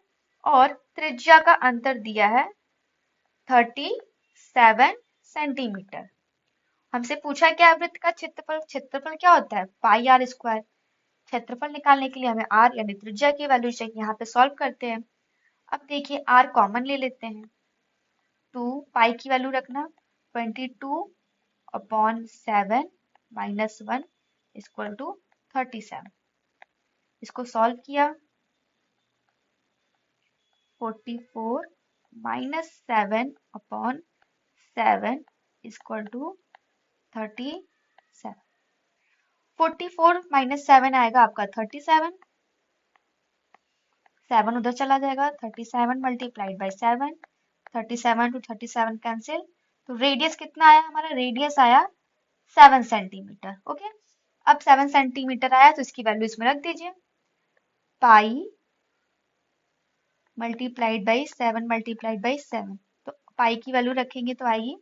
और त्रिज्या का अंतर दिया है 37 सेंटीमीटर। हमसे पूछा क्या है वृत्त का क्षेत्रफल, क्षेत्रफल क्या होता है पाई आर स्क्वायर। क्षेत्रफल निकालने के लिए हमें r यानी त्रिज्या की वैल्यू चाहिए, यहाँ पे सॉल्व करते हैं। अब देखिए r कॉमन ले लेते हैं, 2 पाई की वैल्यू रखना 22/7 माइनस 1 इक्वल टू 37। इसको सॉल्व किया, 44 माइनस 7/7 इक्वल टू 37। 44 माइनस 7 आएगा आपका 37, 7 उधर चला जाएगा, 37 मल्टीप्लाइड बाई 7, 37 टू 37 कैंसिल, तो रेडियस कितना आया हमारा, रेडियस आया 7 सेंटीमीटर। ओके, अब 7 सेंटीमीटर आया तो इसकी वैल्यू इसमें रख दीजिए, pi multiplied by 7 multiplied by 7, तो पाई की वैल्यू रखेंगे तो आएगी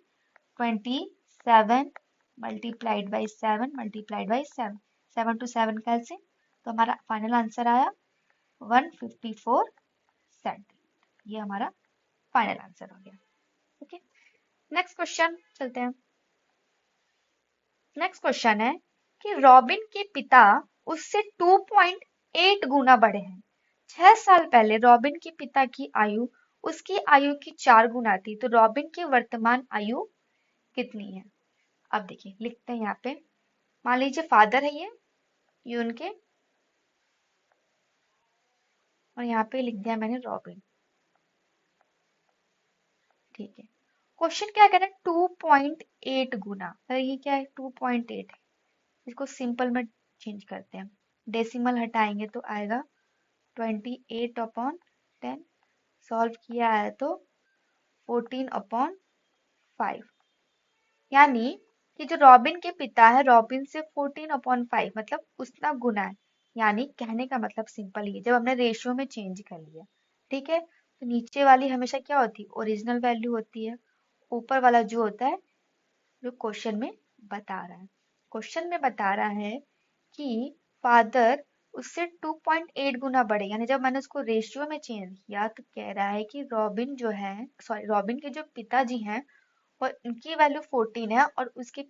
27 multiplied by 7 multiplied by 7, 7 to 7 cancel, तो हमारा फाइनल आंसर आया 154 सेंटीमीटर। ये हमारा फाइनल आंसर हो गया। ओके, नेक्स्ट क्वेश्चन चलते हैं। नेक्स्ट क्वेश्चन है कि रॉबिन के पिता उससे 2.8 गुना बड़े हैं। 6 साल पहले रॉबिन के पिता की आयु उसकी आयु की 4 गुना थी, तो रॉबिन की वर्तमान आयु कितनी है। अब देखिए, लिखते हैं यहाँ पे, मान लीजिए फादर है ये उनके, और यहाँ पे लिख दिया मैंने रॉबिन, ठीक है। क्वेश्चन क्या कह रहा है, 2.8 गुना, अरे ये क्या है 2.8 है, इसको सिंपल में चेंज करते हैं, डेसिमल हटाएंगे तो आएगा 28/10, सॉल्व किया है तो 14/5, यानी कि जो रॉबिन के पिता है रॉबिन से 14/5 मतलब उतना गुना है, यानी कहने का मतलब सिंपल ही है, जब हमने रेशियो में चेंज कर लिया, ठीक है, तो नीचे वाली हमेशा क्या होती है, ओरिजिनल वैल्यू होती है, ऊपर वाला जो होता है जो क्वेश्चन में बता रहा है। क्वेश्चन में बता रहा है कि फादर उससे 2.8 गुना बड़े, यानी जब मैंने उसको रेशियो में चेंज किया तो कह रहा है कि रॉबिन जो है, सॉरी रॉबिन के जो पिताजी हैं और उनकी वैल्यू 14 है और उसके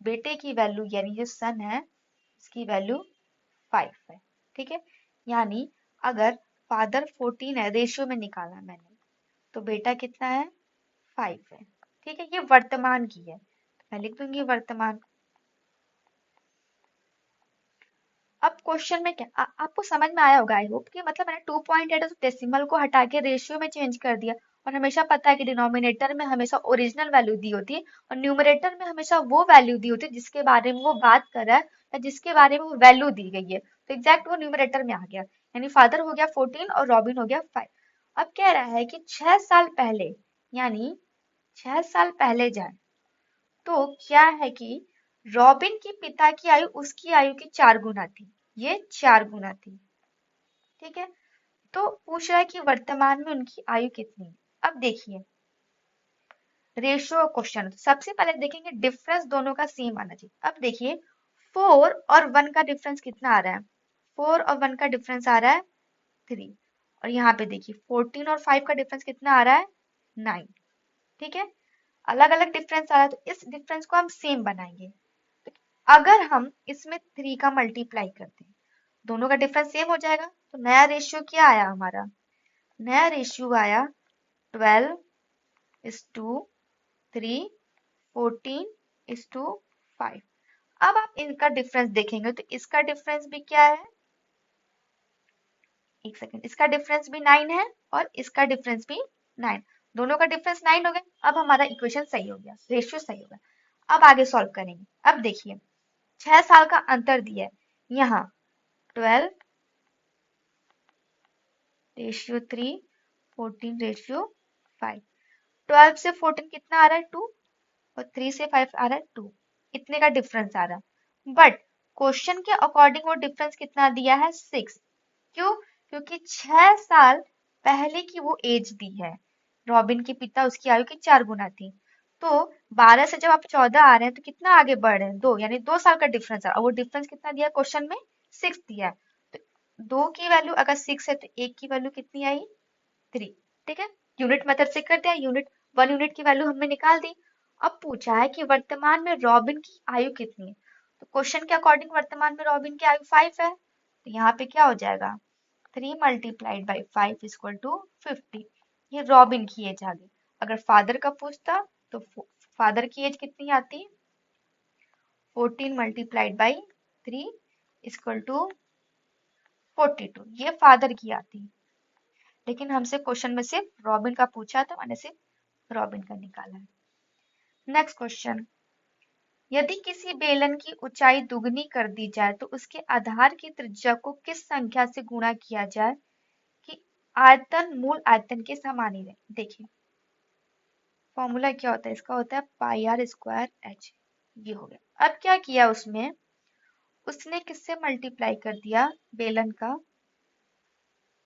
बेटे की वैल्यू यानी जो सन है उसकी वैल्यू 5 है, ठीक है, यानी अगर फादर 14 है, रेशियो में निकाला मैंने, तो बेटा कितना है 5 है, ठीक है, ये वर्तमान की है, मैं लिख दूंगी वर्तमान। अब क्वेश्चन में क्या आपको समझ में आया होगा, आई होप कि मतलब मैंने 2.8 डेसिमल को हटा के रेशियो में चेंज कर दिया, और हमेशा पता है कि डिनोमिनेटर में हमेशा ओरिजिनल वैल्यू दी होती है और न्यूमरेटर में हमेशा वो वैल्यू दी होती है जिसके बारे में वो बात कर रहा है या जिसके बारे में वो वैल्यू दी गई है, तो एग्जैक्ट वो न्यूमरेटर में आ गया, यानी फादर हो गया 14 और रॉबिन हो गया 5। अब कह रहा है कि 6 साल पहले, यानी 6 साल पहले जाए तो क्या है कि रॉबिन के पिता की आयु उसकी आयु की 4 गुना थी, ये 4 गुना थी, ठीक है, तो पूछ रहा है कि वर्तमान में उनकी आयु कितनी है। अब देखिए, रेशियो क्वेश्चन, तो सबसे पहले देखेंगे डिफरेंस दोनों का सेम आना चाहिए। अब देखिए 4 और 1 का डिफरेंस कितना आ रहा है, 4 और 1 का डिफरेंस आ रहा है 3, और यहाँ पे देखिए 14 और 5 का डिफरेंस कितना आ रहा है 9, ठीक है, अलग अलग डिफरेंस आ रहा है, तो इस डिफरेंस को हम सेम बनाएंगे। अगर हम इसमें 3 का मल्टीप्लाई करते हैं, दोनों का डिफरेंस सेम हो जाएगा, तो नया रेशियो क्या आया हमारा, नया रेशियो आया 12:3, 14:5। अब आप इनका डिफरेंस देखेंगे तो इसका डिफरेंस भी क्या है, एक सेकेंड, इसका डिफरेंस भी 9 है और इसका डिफरेंस भी 9, दोनों का डिफरेंस 9 हो गया। अब हमारा इक्वेशन सही हो गया, रेशियो सही हो गया। अब आगे सॉल्व करेंगे। अब देखिए 6 साल का अंतर दिया है यहाँ, 12:3, 14:5। 12 से 14 कितना आ रहा है 2, और 3 से 5 आ रहा है 2। इतने का डिफरेंस आ रहा है, बट क्वेश्चन के अकॉर्डिंग वो डिफरेंस कितना दिया है 6। क्यों? क्योंकि 6 साल पहले की वो एज दी है। रॉबिन के पिता उसकी आयु की 4 गुना थी। तो 12 से जब आप 14 आ रहे हैं तो कितना आगे बढ़ रहे हैं 2, यानी 2 साल का डिफरेंस आ रहा है। और वो डिफरेंस कितना दिया क्वेश्चन में 6 दिया है। तो 2 की वैल्यू अगर 6 है तो 1 की वैल्यू कितनी आई 3। ठीक है, यूनिट मेथड से करते हैं। यूनिट 1 यूनिट की वैल्यू हमने निकाल दी। अब पूछा है कि वर्तमान में रॉबिन की आयु कितनी है। तो क्वेश्चन के अकॉर्डिंग वर्तमान में रॉबिन की आयु 5 है। तो यहाँ पे क्या हो जाएगा 3 मल्टीप्लाइड बाई 5 इक्वल टू 50। ये रॉबिन की एज आ गई। अगर फादर का पूछता तो फादर की एज कितनी आती 14 मल्टीप्लाइड बाई 3 इक्वल टू 42। ये फादर की आती, लेकिन हमसे क्वेश्चन में सिर्फ रॉबिन का पूछा तो मैंने सिर्फ रॉबिन का निकाला है। नेक्स्ट क्वेश्चन, यदि किसी बेलन की ऊंचाई दुगनी कर दी जाए तो उसके आधार की त्रिज्या को किस संख्या से गुणा किया जाए कि आयतन मूल आयतन के समान ही रहे। देखिए फॉर्मूला क्या होता है इसका, होता है पाई आर स्क्वायर एच। ये हो गया। अब क्या किया उसमें, उसने किससे मल्टीप्लाई कर दिया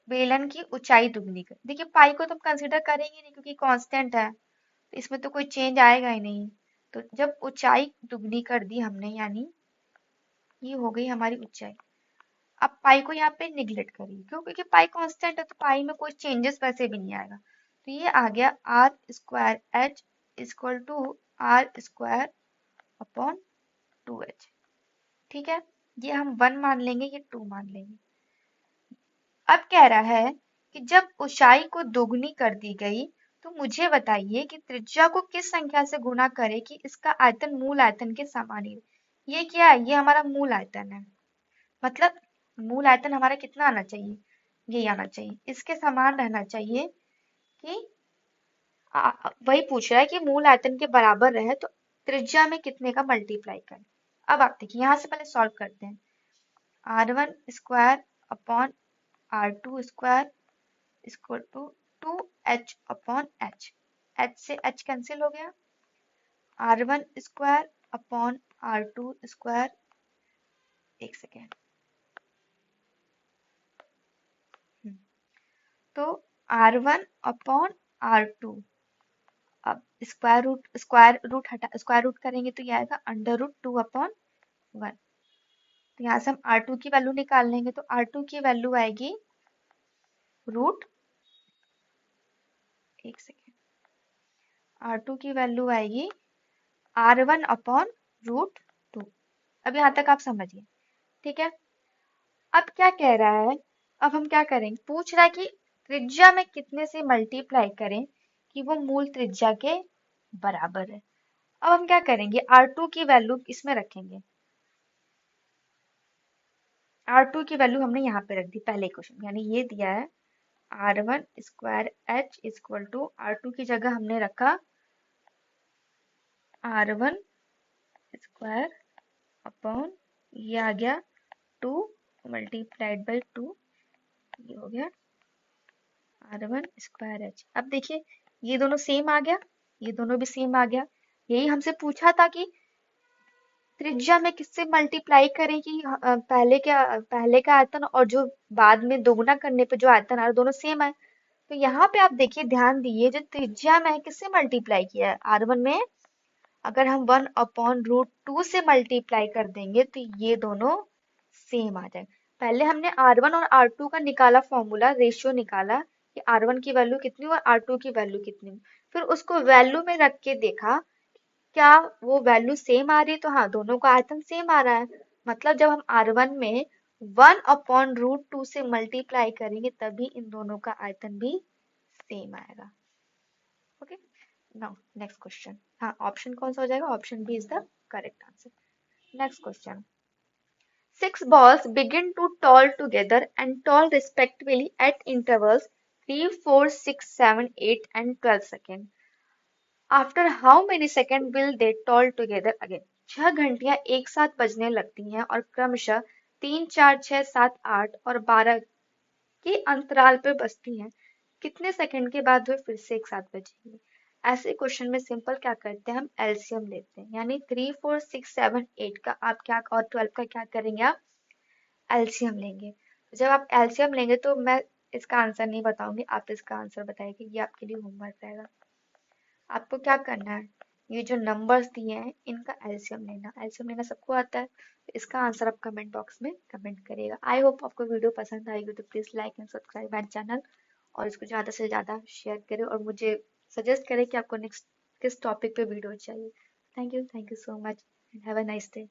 बेलन की ऊंचाई दुगनी कर। देखिए पाई को तो हम कंसिडर करेंगे नहीं क्योंकि कांस्टेंट है, तो इसमें तो कोई चेंज आएगा ही नहीं। तो जब ऊंचाई दुगनी कर दी हमने, यानी ये हो गई हमारी ऊंचाई। अब पाई को यहाँ पे निगलेक्ट करिए, क्यों? क्योंकि पाई कांस्टेंट है तो पाई में कोई चेंजेस वैसे भी नहीं आएगा। तो ये आ गया R square H equal to R square upon 2h। ठीक है, ये हम 1 मान लेंगे, ये 2 मान लेंगे। अब कह रहा है कि जब ऊंचाई को दोगुनी कर दी गई तो मुझे बताइए कि त्रिज्या को किस संख्या से गुणा करे कि इसका आयतन मूल आयतन के समान ही रहे। ये क्या है, ये हमारा मूल आयतन है। मतलब मूल आयतन हमारा कितना आना चाहिए, ये आना चाहिए, इसके समान रहना चाहिए। कि वही पूछ रहा है कि मूल आयतन के बराबर रहे तो त्रिज्या में कितने का मल्टीप्लाई करें। अब आप देखिए यहाँ से पहले सॉल्व करते हैं। r1 square upon r2 square equal to 2h upon h। h से h कैंसिल हो गया। r1 square upon r2 square, एक सेकेंड, तो r1 अपॉन r2। अब स्क्वायर रूट करेंगे तो ये आएगा √2 अपॉन 1। तो यहाँ से हम r2 की वैल्यू निकाल लेंगे, तो r2 की वैल्यू आएगी रूट, एक सेकेंड, r2 की वैल्यू आएगी r1 अपॉन √2। अब यहाँ तक आप समझिए, ठीक है। अब क्या कह रहा है, अब हम क्या करेंगे, पूछ रहा है कि त्रिज्या में कितने से मल्टीप्लाई करें कि वो मूल त्रिज्या के बराबर है। अब हम क्या करेंगे, r2 की वैल्यू इसमें रखेंगे। r2 की वैल्यू हमने यहाँ पे रख दी पहले क्वेश्चन, यानी ये दिया है r1 square h equal to r2 की जगह हमने रखा r1 स्क्वायर अपॉन, ये आ गया 2 मल्टीप्लाइड बाई 2, ये हो गया r1 स्क्वायर h। अब देखिए ये दोनों सेम आ गया, ये दोनों भी सेम आ गया। यही हमसे पूछा था कि त्रिज्या में किससे मल्टीप्लाई करें कि पहले का आयतन और जो बाद में दोगुना करने पे जो आयतन आ रहा दोनों सेम है। तो यहाँ पे आप देखिए, ध्यान दिए, जो त्रिज्या में किससे मल्टीप्लाई किया है r1 में, अगर हम 1 अपॉन √2 से मल्टीप्लाई कर देंगे तो ये दोनों सेम आ जाएगा। पहले हमने r1 और r2 का निकाला फॉर्मूला, रेशियो निकाला कि r1 की वैल्यू कितनी और r2 की वैल्यू कितनी, फिर उसको वैल्यू में रख के देखा क्या वो वैल्यू सेम आ रही है, तो हाँ दोनों का आयतन सेम आ रहा है। मतलब जब हम r1 में 1 अपॉन √2 से मल्टीप्लाई करेंगे तभी इन दोनों का आयतन भी सेम आएगा। Okay, now next question. हाँ, ऑप्शन कौन सा हो जाएगा, option B is the correct answer. Next question, 6 balls begin to toll together and toll respectively at intervals 3, 4, 6, 7, 8 and 12 seconds. After how many seconds will they toll together again? 6 घंटियां एक साथ बजने लगती हैं और क्रमशः 3, 4, 6, 7, 8 और 12 के अंतराल पे बजती हैं, कितने सेकंड के बाद वह फिर से एक साथ बजेगी? ऐसे क्वेश्चन में सिंपल क्या करते हैं, हम एलसीएम लेते हैं, यानी 3, 4, 6, 7, 8 का आप क्या और 12 का क्या करेंगे, आप एलसीएम लेंगे। जब आप एलसीएम लेंगे तो मैं इसका आंसर नहीं बताऊंगी, आप इसका आंसर बताइए, ये आपके लिए होमवर्क रहेगा। आपको क्या करना है, ये जो नंबर्स दिए हैं इनका एलसीएम लेना, एलसीएम लेना सबको आता है, तो इसका आंसर आप कमेंट बॉक्स में कमेंट करिएगा। आई होप आपको वीडियो पसंद आएगी, तो please like and subscribe my channel और इसको ज़्यादा से ज़्यादा शेयर करें और मुझे सजेस्ट करें कि आपको नेक्स्ट किस टॉपिक पे वीडियो चाहिए। Thank you so much and have a nice day.